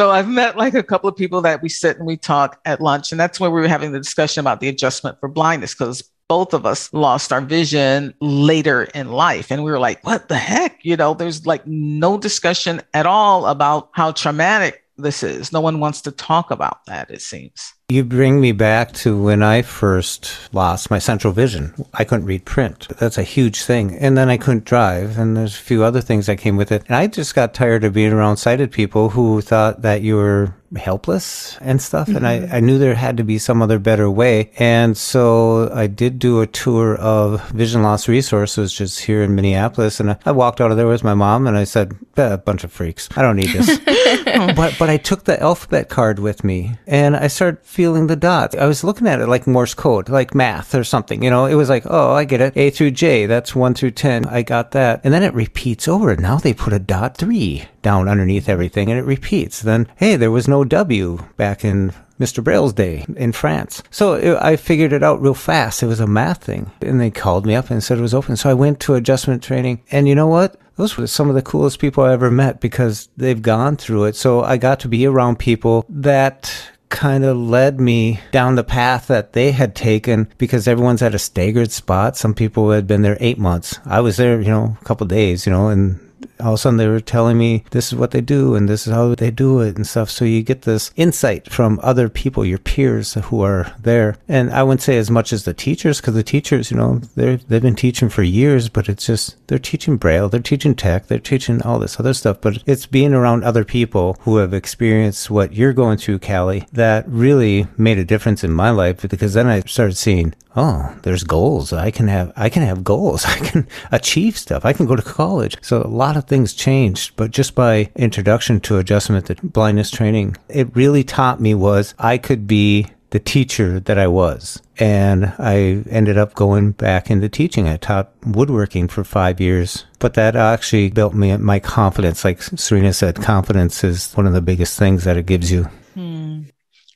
I've met like a couple of people that we sit and we talk at lunch. And that's where we were having the discussion about the adjustment for blindness, because both of us lost our vision later in life. And we were like, what the heck? There's like no discussion at all about how traumatic this is. No one wants to talk about that, it seems. You bring me back to when I first lost my central vision. I couldn't read print. That's a huge thing. And then I couldn't drive. And there's a few other things that came with it. And I just got tired of being around sighted people who thought that you were helpless and stuff. And I knew there had to be some other better way. And so I did do a tour of vision loss resources just here in Minneapolis. And I walked out of there with my mom and I said, a bunch of freaks. I don't need this. But I took the alphabet card with me and I started feeling the dots. I was looking at it like Morse code, like math or something. You know, it was like, oh, I get it. A through J, that's 1 through 10. I got that. And then it repeats over. Now they put a dot 3 down underneath everything and it repeats. Then, hey, there was no W back in Mr. Braille's day in France. So I figured it out real fast. It was a math thing. And they called me up and said it was open. So I went to adjustment training. And you know what? Those were some of the coolest people I ever met because they've gone through it. So I got to be around people that kind of led me down the path that they had taken because everyone's at a staggered spot. Some people had been there 8 months. I was there, a couple of days, and all of a sudden they were telling me this is what they do and this is how they do it and stuff. So you get this insight from other people, your peers who are there. And I wouldn't say as much as the teachers, because the teachers, they've been teaching for years, but it's just, they're teaching Braille, they're teaching tech, they're teaching all this other stuff. But it's being around other people who have experienced what you're going through, Callie, that really made a difference in my life, because then I started seeing, oh, there's goals. I can have goals. I can achieve stuff. I can go to college. So a lot of things changed, but just by introduction to adjustment to blindness training, it really taught me was I could be the teacher that I was. And I ended up going back into teaching. I taught woodworking for 5 years, but that actually built me my confidence. Like Serina said, confidence is one of the biggest things that it gives you.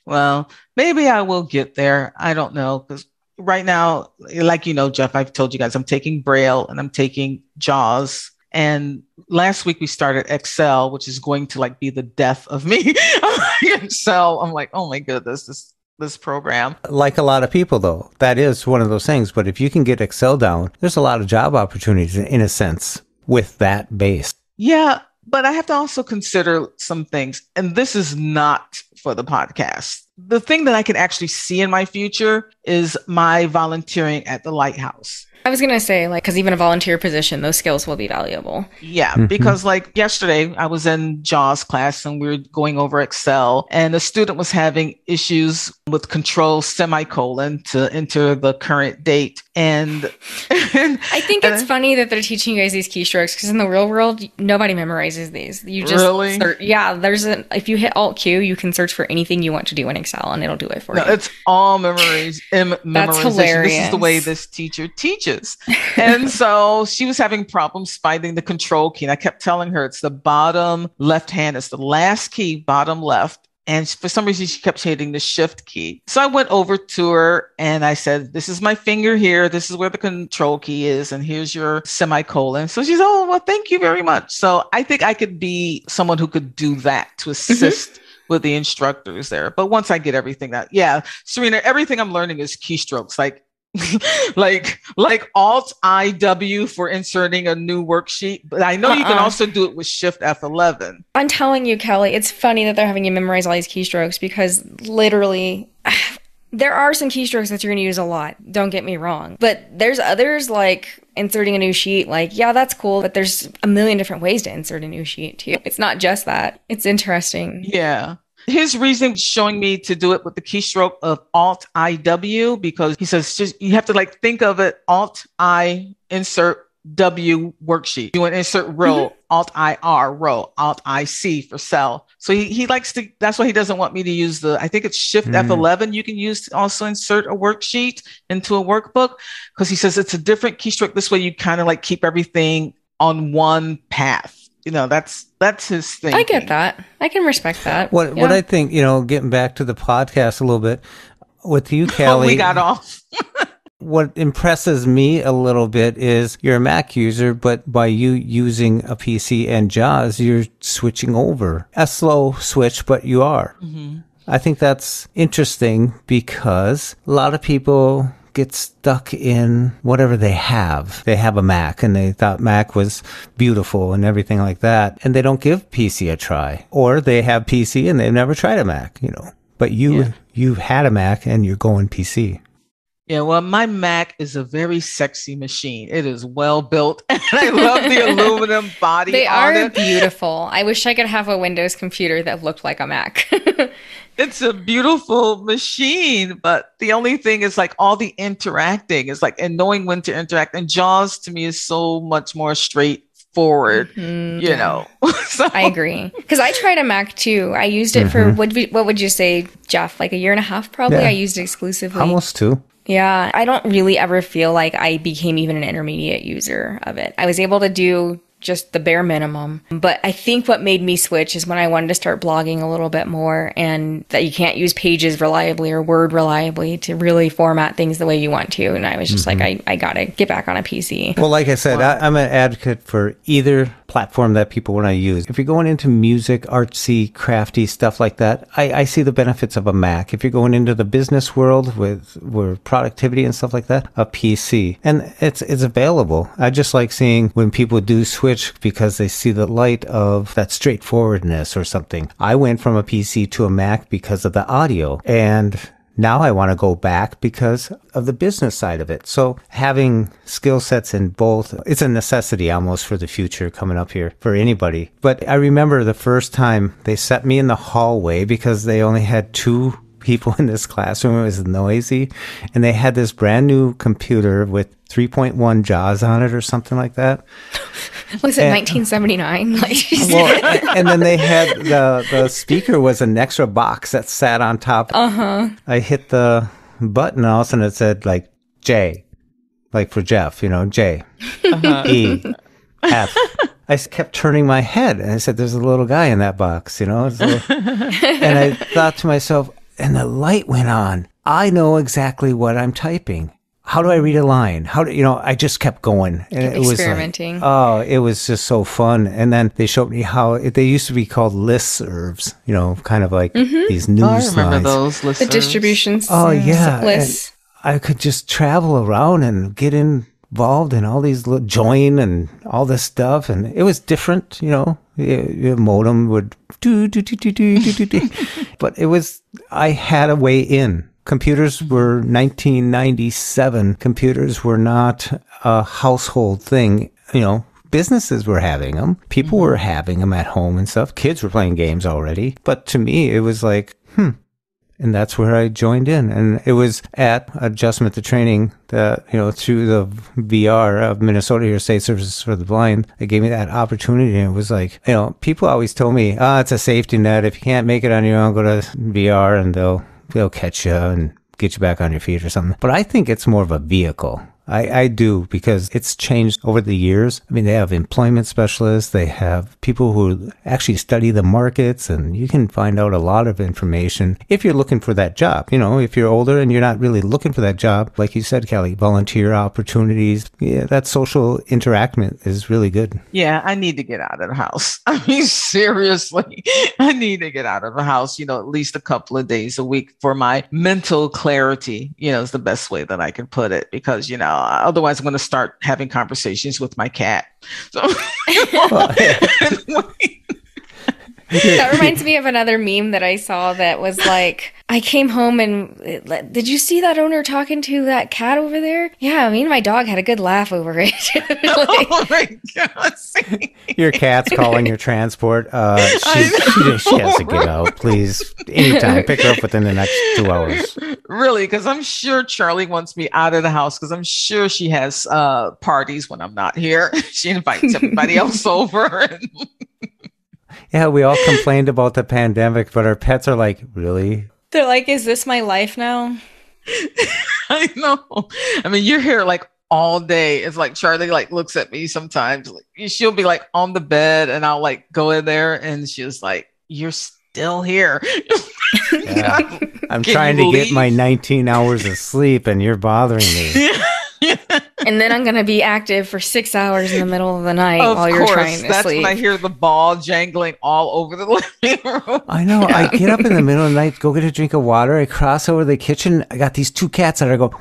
Well, maybe I will get there. I don't know, because right now, like Jeff, I've told you guys, I'm taking Braille and I'm taking JAWS. And last week we started Excel, which is going to be the death of me. Excel, I'm like, oh my goodness, this program. Like a lot of people, though, that is one of those things. But if you can get Excel down, there's a lot of job opportunities in a sense with that base. Yeah, but I have to also consider some things. And this is not for the podcast. The thing that I can actually see in my future is my volunteering at the Lighthouse. I was going to say, because even a volunteer position, those skills will be valuable. Yeah, because yesterday I was in JAWS class and we were going over Excel and a student was having issues with control semicolon to enter the current date. And I think it's funny that they're teaching you guys these keystrokes because in the real world, nobody memorizes these. You just really? If you hit Alt Q, you can search for anything you want to do in Excel and it'll do it for you. It's all memorization. That's hilarious. This is the way this teacher teaches. And so she was having problems finding the control key. And I kept telling her it's the bottom left hand. It's the last key, bottom left. And for some reason, she kept hitting the shift key. So I went over to her and I said, this is my finger here. This is where the control key is. And here's your semicolon. So she's, oh, well, thank you very much. So I think I could be someone who could do that to assist with the instructors there. But once I get everything out, yeah, Serina, everything I'm learning is keystrokes. like Alt IW for inserting a new worksheet, but I know you can also do it with Shift F11. I'm telling you, Callie, it's funny that they're having you memorize all these keystrokes because literally there are some keystrokes that you're going to use a lot. Don't get me wrong, but there's others like inserting a new sheet. Yeah, that's cool, but there's a million different ways to insert a new sheet too. It's not just that. It's interesting. Yeah. His reason showing me to do it with the keystroke of Alt IW, because he says just you have to think of it, Alt I insert W worksheet. You want to insert row, Alt IR row, Alt IC for cell. So he likes to, that's why he doesn't want me to use I think it's Shift F11 you can use to also insert a worksheet into a workbook, because he says it's a different keystroke. This way you kind of keep everything on one path. That's his thing. I get that. I can respect that. What I think, getting back to the podcast a little bit with you, Callie. We got off. What impresses me a little bit is you're a Mac user, but by you using a PC and JAWS, you're switching over. A slow switch, but you are. I think that's interesting because a lot of people get stuck in whatever they have. They have a Mac and they thought Mac was beautiful and everything like that. And they don't give PC a try. Or they have PC and they've never tried a Mac, But you had a Mac and you're going PC. Yeah, well, my Mac is a very sexy machine. It is well built, and I love the aluminum body They on are it. beautiful. I wish I could have a Windows computer that looked like a Mac. It's a beautiful machine, but the only thing is like all the interacting is like, and knowing when to interact. And JAWS to me is so much more straightforward, you know. So, I agree. Because I tried a Mac too. I used it for, what would you say, Jeff? Like a year and a half probably? Yeah. I used it exclusively. Almost 2. Yeah, I don't really ever feel like I became even an intermediate user of it. I was able to do just the bare minimum. But I think what made me switch is when I wanted to start blogging a little bit more, and that you can't use Pages reliably or Word reliably to really format things the way you want to. And I was just like, I got to get back on a PC. Well, like I said, I'm an advocate for either platform that people want to use. If you're going into music, artsy, crafty stuff like that, I see the benefits of a Mac. If you're going into the business world with productivity and stuff like that, a PC. And it's available. I just like seeing when people do switch because they see the light of that straightforwardness or something. I went from a PC to a Mac because of the audio, and now I want to go back because of the business side of it. So having skill sets in both, it's a necessity almost for the future coming up here for anybody. But I remember the first time they set me in the hallway because they only had 2 people in this classroom. It was noisy. And they had this brand new computer with 3.1 JAWS on it or something like that. Was it 1979? Well, and then they had the speaker was an extra box that sat on top. I hit the button, and all of a sudden it said like J, like for Jeff, J, E, F. I kept turning my head, and I said, "There's a little guy in that box," and I thought to myself, and the light went on. I know exactly what I'm typing. How do I read a line? I just kept going. And it experimenting. Was like, it was just so fun. And then they showed me how they used to be called listservs, kind of like these news lines. I remember those listservs. The distributions. Oh, yeah. Lists. I could just travel around and get involved in all these join and all this stuff. And it was different, your modem would do. But I had a way in. Computers were 1997. Computers were not a household thing. Businesses were having them. People were having them at home and stuff. Kids were playing games already. But to me, it was like, And that's where I joined in. And it was at Adjustment to Training that, through the VR of Minnesota here, State Services for the Blind, it gave me that opportunity. And it was like, people always told me, it's a safety net. If you can't make it on your own, go to VR and they'll catch you and get you back on your feet or something. But I think it's more of a vehicle. I do, because it's changed over the years. I mean, they have employment specialists. They have people who actually study the markets, and you can find out a lot of information if you're looking for that job. If you're older and you're not really looking for that job, like you said, Callie, volunteer opportunities. Yeah, that social interaction is really good. Yeah, I need to get out of the house. I mean, seriously, I need to get out of the house, at least a couple of days a week for my mental clarity, is the best way that I can put it, because, otherwise I'm going to start having conversations with my cat. So that reminds me of another meme that I saw that was like, I came home and did you see that owner talking to that cat over there? Yeah, me and my dog had a good laugh over it. Oh my God. Your cat's calling your transport. She has to get out, please. Anytime. Pick her up within the next 2 hours. Really? Because I'm sure Charlie wants me out of the house, because I'm sure she has parties when I'm not here. She invites everybody else over. Yeah, we all complained about the pandemic, but our pets are like, really? They're like, is this my life now? I know. I mean, you're here like all day. It's like Charlie looks at me sometimes. She'll be like on the bed, and I'll go in there, and she's like, "You're still here." Yeah. I'm trying to get my 19 hours of sleep, and you're bothering me. And then I'm going to be active for 6 hours in the middle of the night while you're trying to sleep. That's when I hear the ball jangling all over the living room. I know. Yeah. I get up in the middle of the night, go get a drink of water. I cross over the kitchen. I got these 2 cats that are going.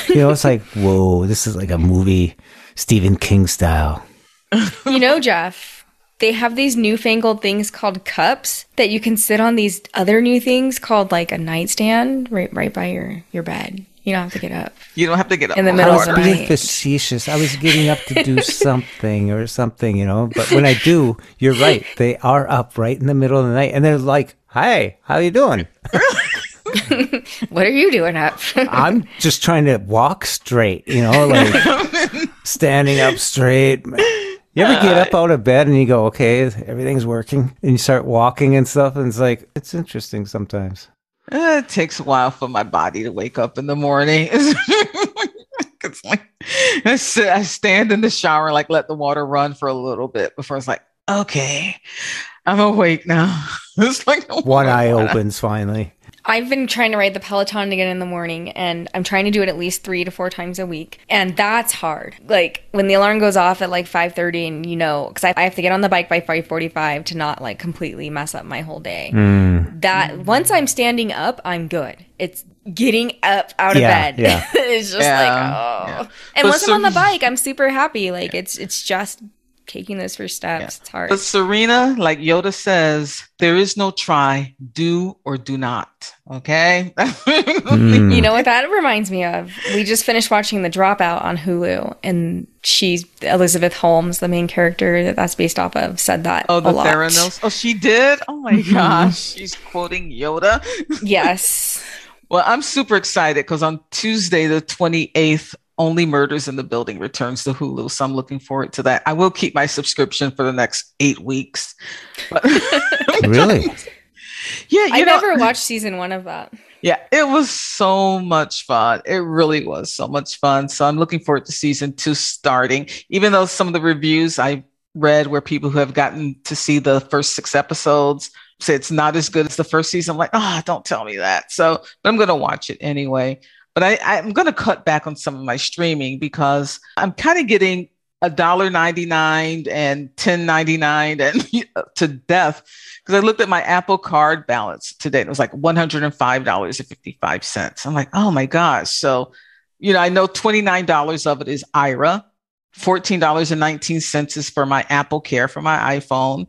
It's like, whoa, this is like a movie, Stephen King style. Jeff, they have these newfangled things called cups that you can sit on these other new things called like a nightstand right by your bed. You don't have to get up. You don't have to get up in the I middle of was the being night. facetious. I was getting up to do something or something, you know. But when I do, you're right. They are up right in the middle of the night, and they're like, "Hi, how you doing?" What are you doing up? I'm just trying to walk straight, you know, like standing up straight. You ever get up out of bed and you go, "Okay, everything's working," and you start walking and stuff, and it's like it's interesting sometimes. It takes a while for my body to wake up in the morning. It's like I stand in the shower, like let the water run for a little bit before it's like, okay, I'm awake now. It's like One eye opens finally. I've been trying to ride the Peloton again in the morning, and I'm trying to do it at least 3 to 4 times a week. And that's hard. Like when the alarm goes off at like 5:30 and because I have to get on the bike by 5:45 to not like completely mess up my whole day. That once I'm standing up, I'm good. It's getting up out of bed. Yeah. It's just like, oh. Yeah. And But once I'm on the bike, I'm super happy. Like it's just taking those first steps. It's hard. But Serina, like Yoda says, there is no try, do or do not. Okay. You know what that reminds me of? We just finished watching The Dropout on Hulu, and she's Elizabeth Holmes, the main character that's based off of, said that Oh, a the lot. Theranos. Oh, she did? Oh my gosh. She's quoting Yoda. Yes. Well, I'm super excited because on Tuesday, the 28th, Only Murders in the Building returns to Hulu. So I'm looking forward to that. I will keep my subscription for the next 8 weeks. But Really? yeah, I never watched season 1 of that. Yeah, it was so much fun. It really was so much fun. So I'm looking forward to season 2 starting, even though some of the reviews I read where people who have gotten to see the first 6 episodes say it's not as good as the first season. I'm like, don't tell me that. So but I'm going to watch it anyway. But I'm going to cut back on some of my streaming because I'm kind of getting $1.99 and $10.99 and to death because I looked at my Apple Card balance today and it was like $105.55. I'm like, oh my gosh. So, I know $29 of it is IRA, $14.19 is for my Apple Care for my iPhone.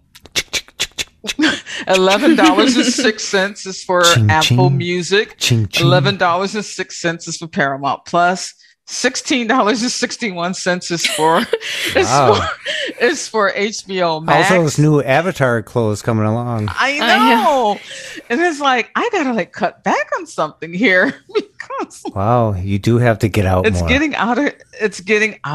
$11.06 is for Apple Music. $11.06 is for Paramount Plus. $16.61 is for HBO Max. Also, those new Avatar clothes coming along. I know. And it's like, I gotta cut back on something here because wow, you do have to get out it's more. getting out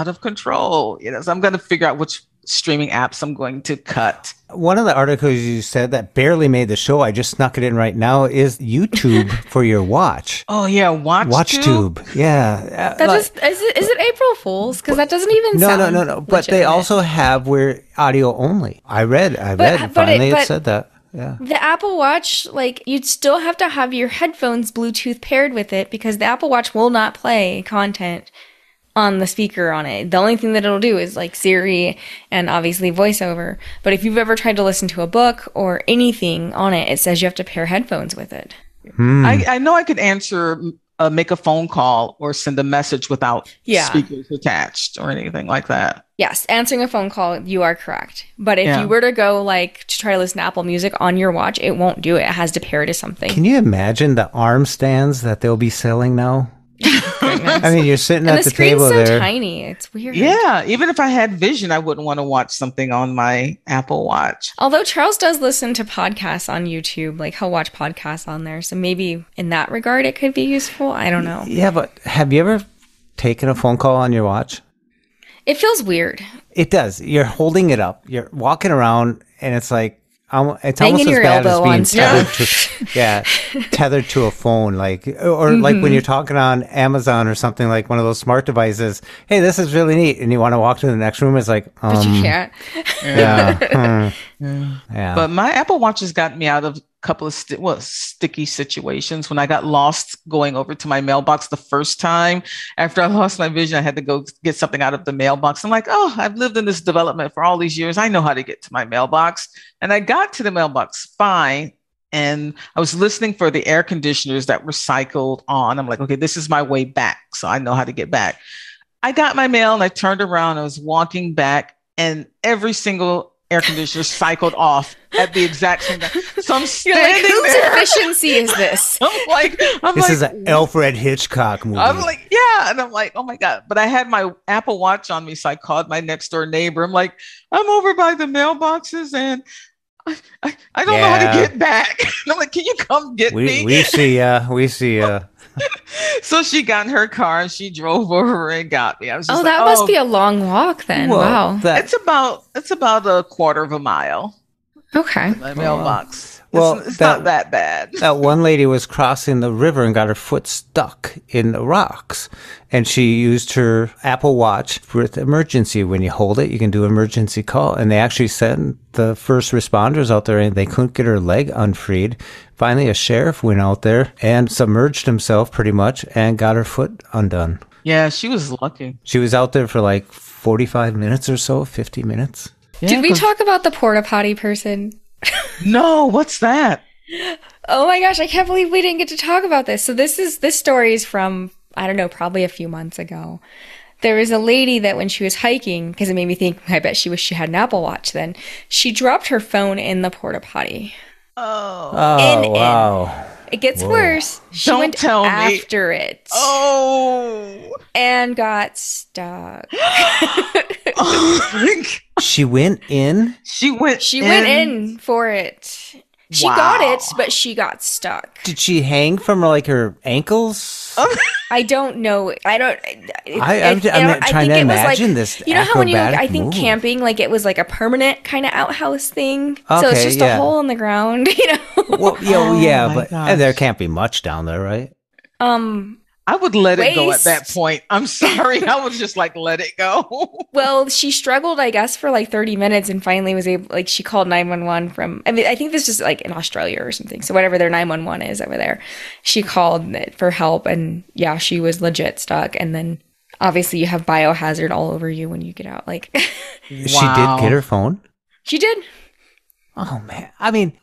of control. So I'm gonna figure out which streaming apps I'm going to cut. One of the articles you said that barely made the show, I just snuck it in right now, is YouTube for your watch. Oh yeah, WatchTube. Yeah. Is it April Fool's? Because that doesn't even sound No. But they also have where audio only. I read. Finally, it said that. Yeah. The Apple Watch, like, you'd still have to have your headphones Bluetooth paired with it because the Apple Watch will not play content on the speaker on it. The only thing that it'll do is like Siri and obviously voiceover. But if you've ever tried to listen to a book or anything on it, it says you have to pair headphones with it. I know I could make a phone call or send a message without speakers attached or anything like that. Yes, answering a phone call, you are correct. But if you were to go to try to listen to Apple Music on your watch, it won't do it. It has to pair to something. Can you imagine the arm stands that they'll be selling now? I mean, you're sitting at the table there. The screen's so tiny. It's weird. Yeah. Even if I had vision, I wouldn't want to watch something on my Apple Watch. Although Charles does listen to podcasts on YouTube, like he'll watch podcasts on there. So maybe in that regard, it could be useful. I don't know. Yeah, but have you ever taken a phone call on your watch? It feels weird. It does. You're holding it up. You're walking around and it's like, it's banging almost as your bad as elbow being on tethered to a phone, like when you're talking on Amazon or something, like one of those smart devices. Hey, this is really neat, and you want to walk to the next room. It's like, but you can't. Yeah. But my Apple Watch has gotten me out of a couple of sticky situations. When I got lost going over to my mailbox the first time after I lost my vision, I had to go get something out of the mailbox. I'm like, I've lived in this development for all these years. I know how to get to my mailbox. And I got to the mailbox fine. And I was listening for the air conditioners that were cycled on. I'm like, okay, this is my way back. So I know how to get back. I got my mail and I turned around. I was walking back and every single air conditioner cycled off at the exact same time. So I'm You're standing like, whose there. efficiency is this? This is an Alfred Hitchcock movie. I'm like, yeah. And I'm like, oh my God. But I had my Apple Watch on me. So I called my next door neighbor. I'm like, I'm over by the mailboxes and I don't know how to get back. And I'm like, can you come get me? We see ya. So she got in her car and she drove over and got me. I was just That must be a long walk then. Well, Wow. it's about a quarter of a mile. Okay. My mailbox. Well, It's not that bad. That one lady was crossing the river and got her foot stuck in the rocks. And she used her Apple Watch with emergency. When you hold it, you can do emergency call. And they actually sent the first responders out there and they couldn't get her leg unfreed. Finally, a sheriff went out there and submerged himself pretty much and got her foot undone. Yeah, she was lucky. She was out there for like 45 minutes or so, 50 minutes. Yeah, Did we talk about the porta potty person? No, what's that? Oh my gosh, I can't believe we didn't get to talk about this. So this story is from, I don't know, probably a few months ago. There was a lady that when she was hiking, because it made me think, I bet she wished she had an Apple Watch then, she dropped her phone in the porta potty. Oh, Wow. It gets worse. She Don't went tell me. after it. Oh. And got stuck. She went in? She went in for it. She got it, but she got stuck. Did she hang from like her ankles? I don't know. I'm trying to imagine this. You know how when you, acrobatic I think move. camping, like it was like a permanent kind of outhouse thing. So Okay, it's just a hole in the ground, you know? Well, my but gosh. there can't be much down there, right? I would let it go at Waist. that point. I'm sorry. I would just like let it go. Well, she struggled, I guess, for like 30 minutes and finally was able, like, she called 911 from, I mean, I think this is like in Australia or something. So whatever their 911 is over there, she called it for help. And yeah, she was legit stuck. And then obviously you have biohazard all over you when you get out. Like, She did get her phone? she did. Oh, man. I mean,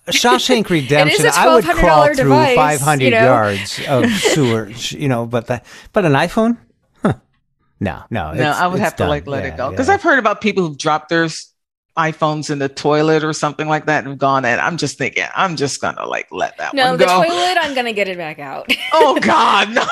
Shawshank Redemption, It is a I would crawl $1,200 through device, 500 you know? yards of sewers, but an iPhone? Huh. No. I would have to like let it go. Because I've heard about people who've dropped their iPhones in the toilet or something like that and gone. And I'm just thinking, I'm just going to like let that one The go. toilet, I'm going to get it back out. Oh, God, no.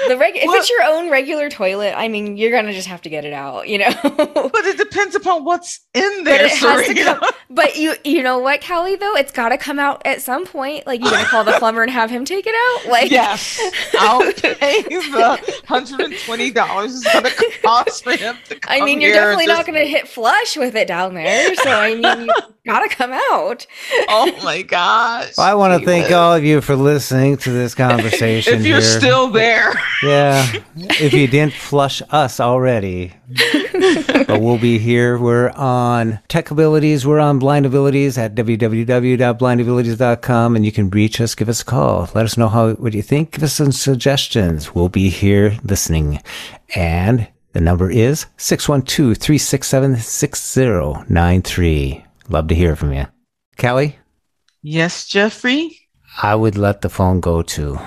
If it's your own regular toilet, I mean, you're gonna just have to get it out, you know. But it depends upon what's in there. But it has to Serena. come. But you know what, Callie? Though it's got to come out at some point. Like you're gonna call the plumber and have him take it out. Like Yes, I'll pay the $120 it's going to cost for him to come I mean, you're here definitely and not gonna hit flush with it down there. So I mean, you gotta come out. Oh my gosh! Well, I want to thank all of you for listening to this conversation. If you're here. still there, Yeah, if you didn't flush us already. But we'll be here. We're on Tech Abilities. We're on Blind Abilities at www.blindabilities.com. And you can reach us, give us a call. Let us know what you think. Give us some suggestions. We'll be here listening. And the number is 612-367-6093. Love to hear from you. Callie? yes, Jeffrey. I would let the phone go too.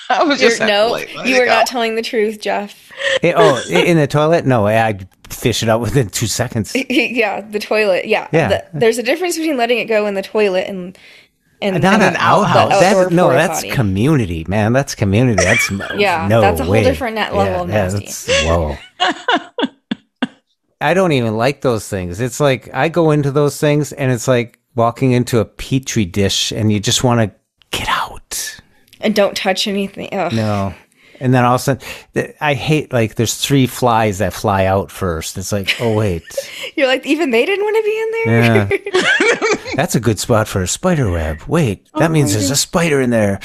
I was just You were not telling the truth, Jeff. In the toilet? No, I'd fish it out within 2 seconds. Yeah, the toilet. Yeah, Yeah. There's a difference between letting it go in the toilet and Not an outhouse. outdoor porta That's potty. community, man. That's community. That's Yeah, no that's a whole way. different level of nasty. Whoa. I don't even like those things. It's like I go into those things and it's like walking into a petri dish and you just want to get out. And don't touch anything. Ugh. No. And then all of a sudden, I hate, like, there's 3 flies that fly out first. It's like, oh, wait. You're like, even they didn't want to be in there? Yeah. That's a good spot for a spider web. Wait, that means there's a spider in there.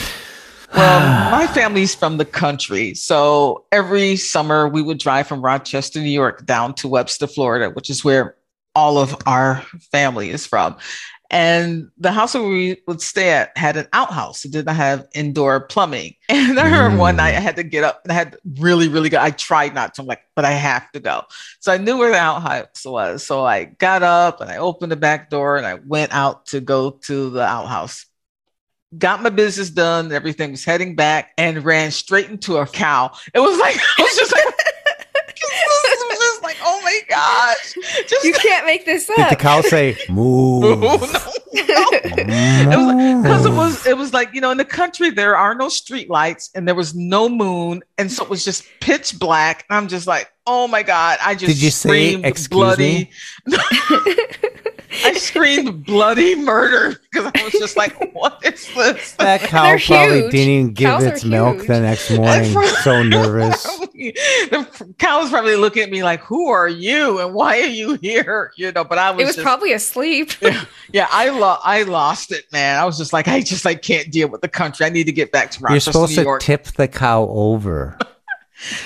Well, my family's from the country. So every summer we would drive from Rochester, New York down to Webster, Florida, which is where all of our family is from. And the house where we would stay at had an outhouse. It did not have indoor plumbing. And I heard one night I had to get up and I had to really, really go. I tried not to. I'm like, but I have to go. So I knew where the outhouse was. So I got up and I opened the back door and I went out to go to the outhouse. Got my business done. Everything was heading back and ran straight into a cow. It was like, I was just like, it was just like, oh my God. gosh. You can't make this Did the up. cow say moo? No. It was like, in the country there are no street lights and there was no moon, and so it was just pitch black. And I'm just like, oh my God! I just Did you say screamed excuse bloody. me? I screamed bloody murder because I was just like, what is this? That cow They're probably huge. didn't even give Cows are its milk huge. the next morning. So nervous. The cow was probably looking at me like, who are you and why are you here? But I was It was just, probably asleep. yeah, I lost it, man. I was just like, I can't deal with the country. I need to get back to You're Rochester, supposed New to York. tip the cow over.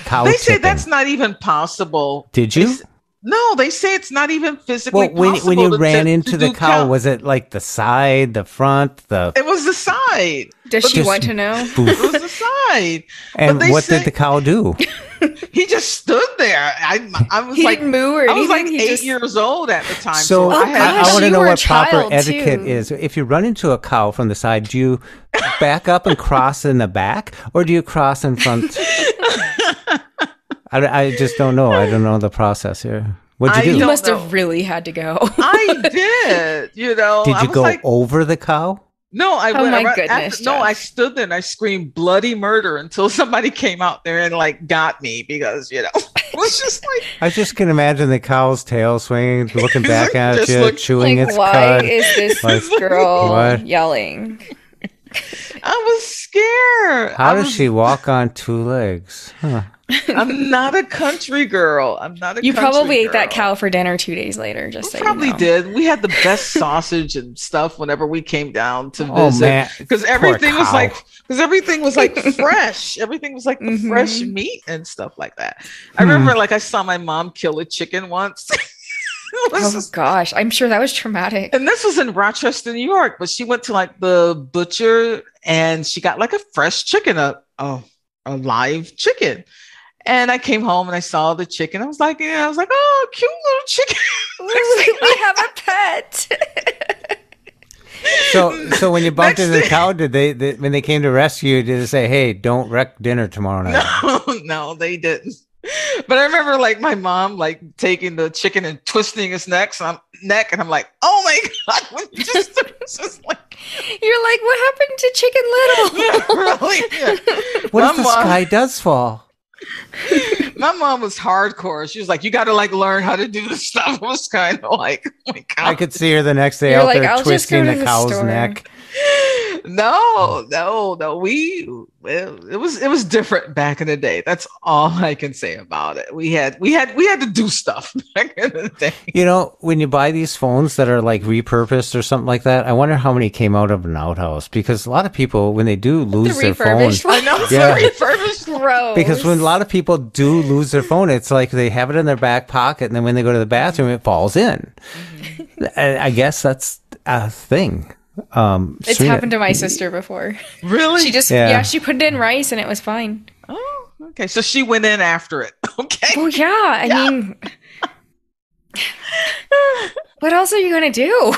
Cow They say tipping. that's not even possible. Did you? No, they say it's not even physically Well, possible. when you to ran tip- into to the do cow, was it like the side, the front, the? It was the side. Does she Just want to know? It was the side. And But they what say- did the cow do? He just stood there. I was He like, didn't moo or I was like anything. He 8 just- years old at the time. So I had. gosh, I want to you know were a what proper child, etiquette too. is. If you run into a cow from the side, do you back up and cross in the back, or do you cross in front? I just don't know. I don't know the process here. What'd I you do? You don't must know. have really had to go. I did. Did I you was go like, over the cow? no, I Oh went. my right goodness, after, no, I Jeff. stood there and I screamed bloody murder until somebody came out there and like got me because it was just like. I just can imagine the cow's tail swinging, looking back at Just you, look- chewing Like, its why cud. is this Like, girl what? yelling? I was scared. How I does was- she walk on two legs? Huh. I'm not a country girl. I'm not a You country probably ate that girl. cow for dinner 2 days later, just so We probably you know. did. We had the best sausage and stuff whenever we came down to Oh, visit. man. Because Poor everything was cow. like, fresh. Everything was like the Mhm. fresh meat and stuff like that. I remember, like, I saw my mom kill a chicken once. It was Oh just- gosh, I'm sure that was traumatic. and this was in Rochester, New York. But she went to like the butcher and she got like a fresh chicken, a live chicken. And I came home and I saw the chicken. I was like, oh, cute little chicken. We have a pet. So when you bumped Next into the thing- cow, did they when they came to rescue you, did they say, "Hey, don't wreck dinner tomorrow night"? No, they didn't. But I remember like my mom like taking the chicken and twisting its neck, and I'm like, oh my God, what you just it's just like You're like, what happened to Chicken Little? really. Yeah. What My if the mom- sky does fall? My mom was hardcore. She was like, you got to like learn how to do this stuff. It was kind of like, oh my God. I could see her the next day You're out like, there "I'll just go twisting to the the cow's store." neck. No. It was different back in the day. That's all I can say about it. We had to do stuff back in the day. You know, when you buy these phones that are like repurposed or something like that, I wonder how many came out of an outhouse, because a lot of people, when they do lose their phone, refurbished I know. Yeah. Refurbished. Gross. because when a lot of people do lose their phone, it's like they have it in their back pocket, and then when they go to the bathroom, it falls in. I guess that's a thing. It's Serina- happened to my sister before. Really? She just Yeah. she put it in rice and it was fine. Oh, okay. So she went in after it. Okay. Well, yeah. I mean, what else are you gonna do?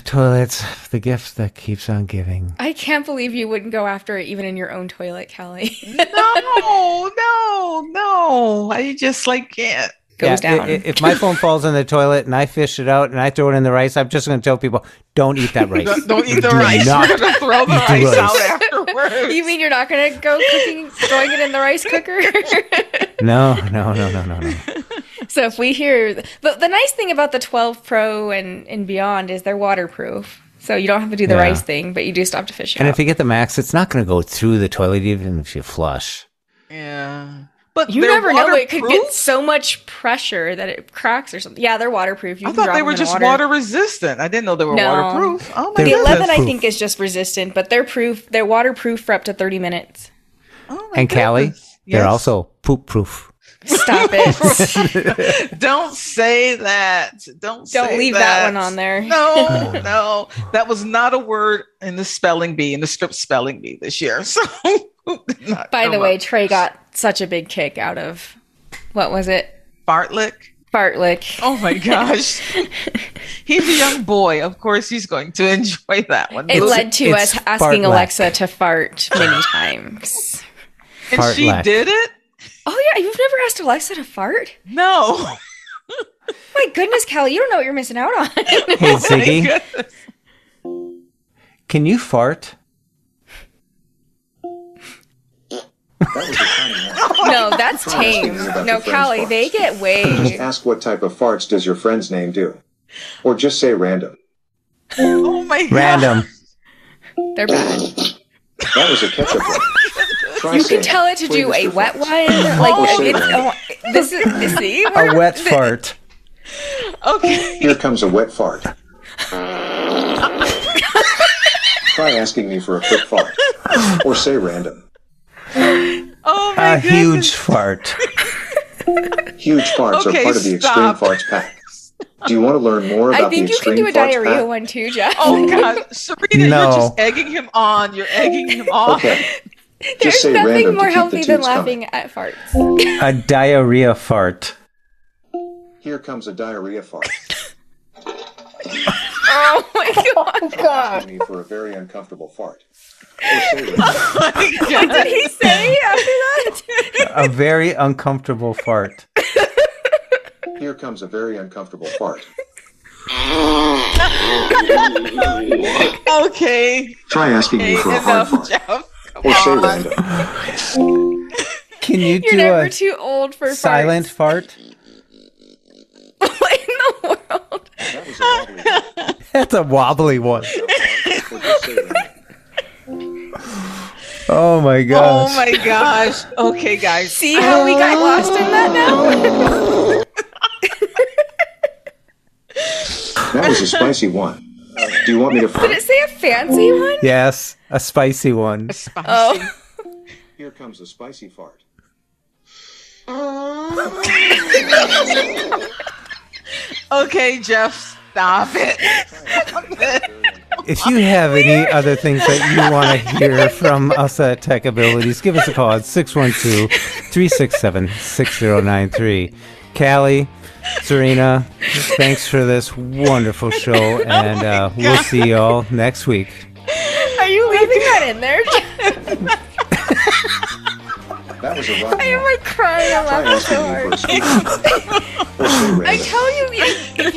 Toilets, the gift that keeps on giving. I can't believe you wouldn't go after it even in your own toilet, Callie. No. I just like can't. Goes Yeah, down. If my phone falls in the toilet and I fish it out and I throw it in the rice, I'm just going to tell people, don't eat that rice. Don't eat the Do rice. not We're gonna throw the eat the rice out rice. afterwards. You mean you're not gonna go throwing it in the rice cooker? No. So if we hear, but the nice thing about the 12 Pro and beyond is they're waterproof. So you don't have to do the Yeah. rice thing, but you do still have to fish it And out. if you get the Max, it's not going to go through the toilet even if you flush. Yeah. But You they're never know. It could waterproof? get so much pressure that it cracks or something. Yeah, they're waterproof. You I can thought drop they them were in just water. water resistant. I didn't know they were No. waterproof. Oh my They're The goodness. 11, I proof. think, is just resistant, but they're proof. They're waterproof for up to 30 minutes. Oh my And Callie, goodness. they're Yes. also poop proof. Stop it. Don't say that. Don't Leave that one on there. No. That was not a word in the spelling bee, in the script spelling bee this year. So did not By the come way, up. Trey got such a big kick out of, what was it? Fartlick. Fartlick. Oh my gosh. He's a young boy. Of course he's going to enjoy that one. It led to it's us asking fartlack. Alexa to fart many times. And she Fartlack. did it? Oh, yeah. You've never asked Alexa to fart? No. My goodness, Callie, you don't know what you're missing out on. Hey, Ziggy. Can you fart? That was a tiny one. No, that's tame. No, Callie, they get way... Ask what type of farts does your friend's name do? Or just say random. Oh my God. Random. They're bad. That was a ketchup one. Try You saying, can tell it to do "Please, a Mr. wet Fox." one. Like, Oh, say it's... random. Oh, this is... See? A wet fart. Okay. Here comes a wet fart. Try asking me for a quick fart. Or say random. Oh my A goodness. huge fart. Huge farts Okay, are part of the stop. Extreme Farts pack. Do you want to learn more about I think the you can Extreme do a Farts diarrhea pack? one too, Jeff. Oh God, Serena, No. you're just egging him on. You're egging him on. Okay. There's Just say nothing random more to keep healthy the than toots laughing coming. at farts. A diarrhea fart. Here comes a diarrhea fart. Oh my God. Asking me for a very uncomfortable fart. Or say random. What did he say after that? A very uncomfortable fart. Here comes a very uncomfortable fart. Okay. Try asking me for a hard Enough, fart. Jeff. Or say random. Can you You're do never a too old for silent farts. fart? What in the world? That was a wobbly one. That's a wobbly one. Or just say random. Oh my gosh. Oh my gosh. Okay, guys. See how we got lost in that now? That was a spicy one. Do you want me to Did fart? it say a fancy one? Yes, a spicy one. Spicy. Oh. Here comes a spicy fart. Okay, Jeff, stop it. If you have any other things that you want to hear from us at Tech Abilities, give us a call at 612-367-6093. Callie, Serina, thanks for this wonderful show, and we'll see you all next week. Are you leaving that in there? That was a rotten I am one. like crying and Try laughing so asking me for a hard. sweet fart. Or say I random. tell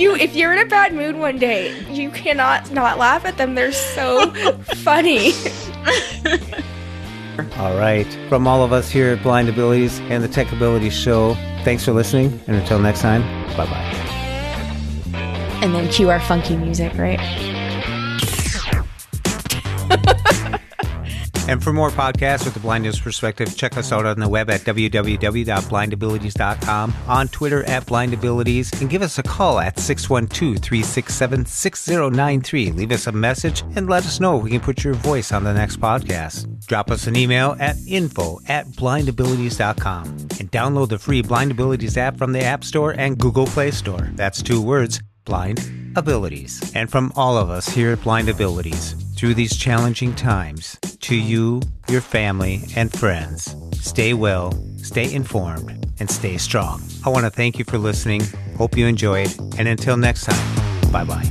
you, if you're in a bad mood one day, you cannot not laugh at them. They're so funny. All right. From all of us here at Blind Abilities and the Tech Abilities Show, thanks for listening, and until next time, bye-bye. And then cue our funky music, right? And for more podcasts with the blindness perspective, check us out on the web at www.blindabilities.com, on Twitter at blindabilities, and give us a call at 612-367-6093. Leave us a message and let us know if we can put your voice on the next podcast. Drop us an email at info@blindabilities.com and download the free Blind Abilities app from the App Store and Google Play Store. That's 2 words, Blind Abilities. And from all of us here at Blind Abilities, through these challenging times, to you, your family, and friends, stay well, stay informed, and stay strong. I want to thank you for listening. Hope you enjoyed. And until next time, bye-bye.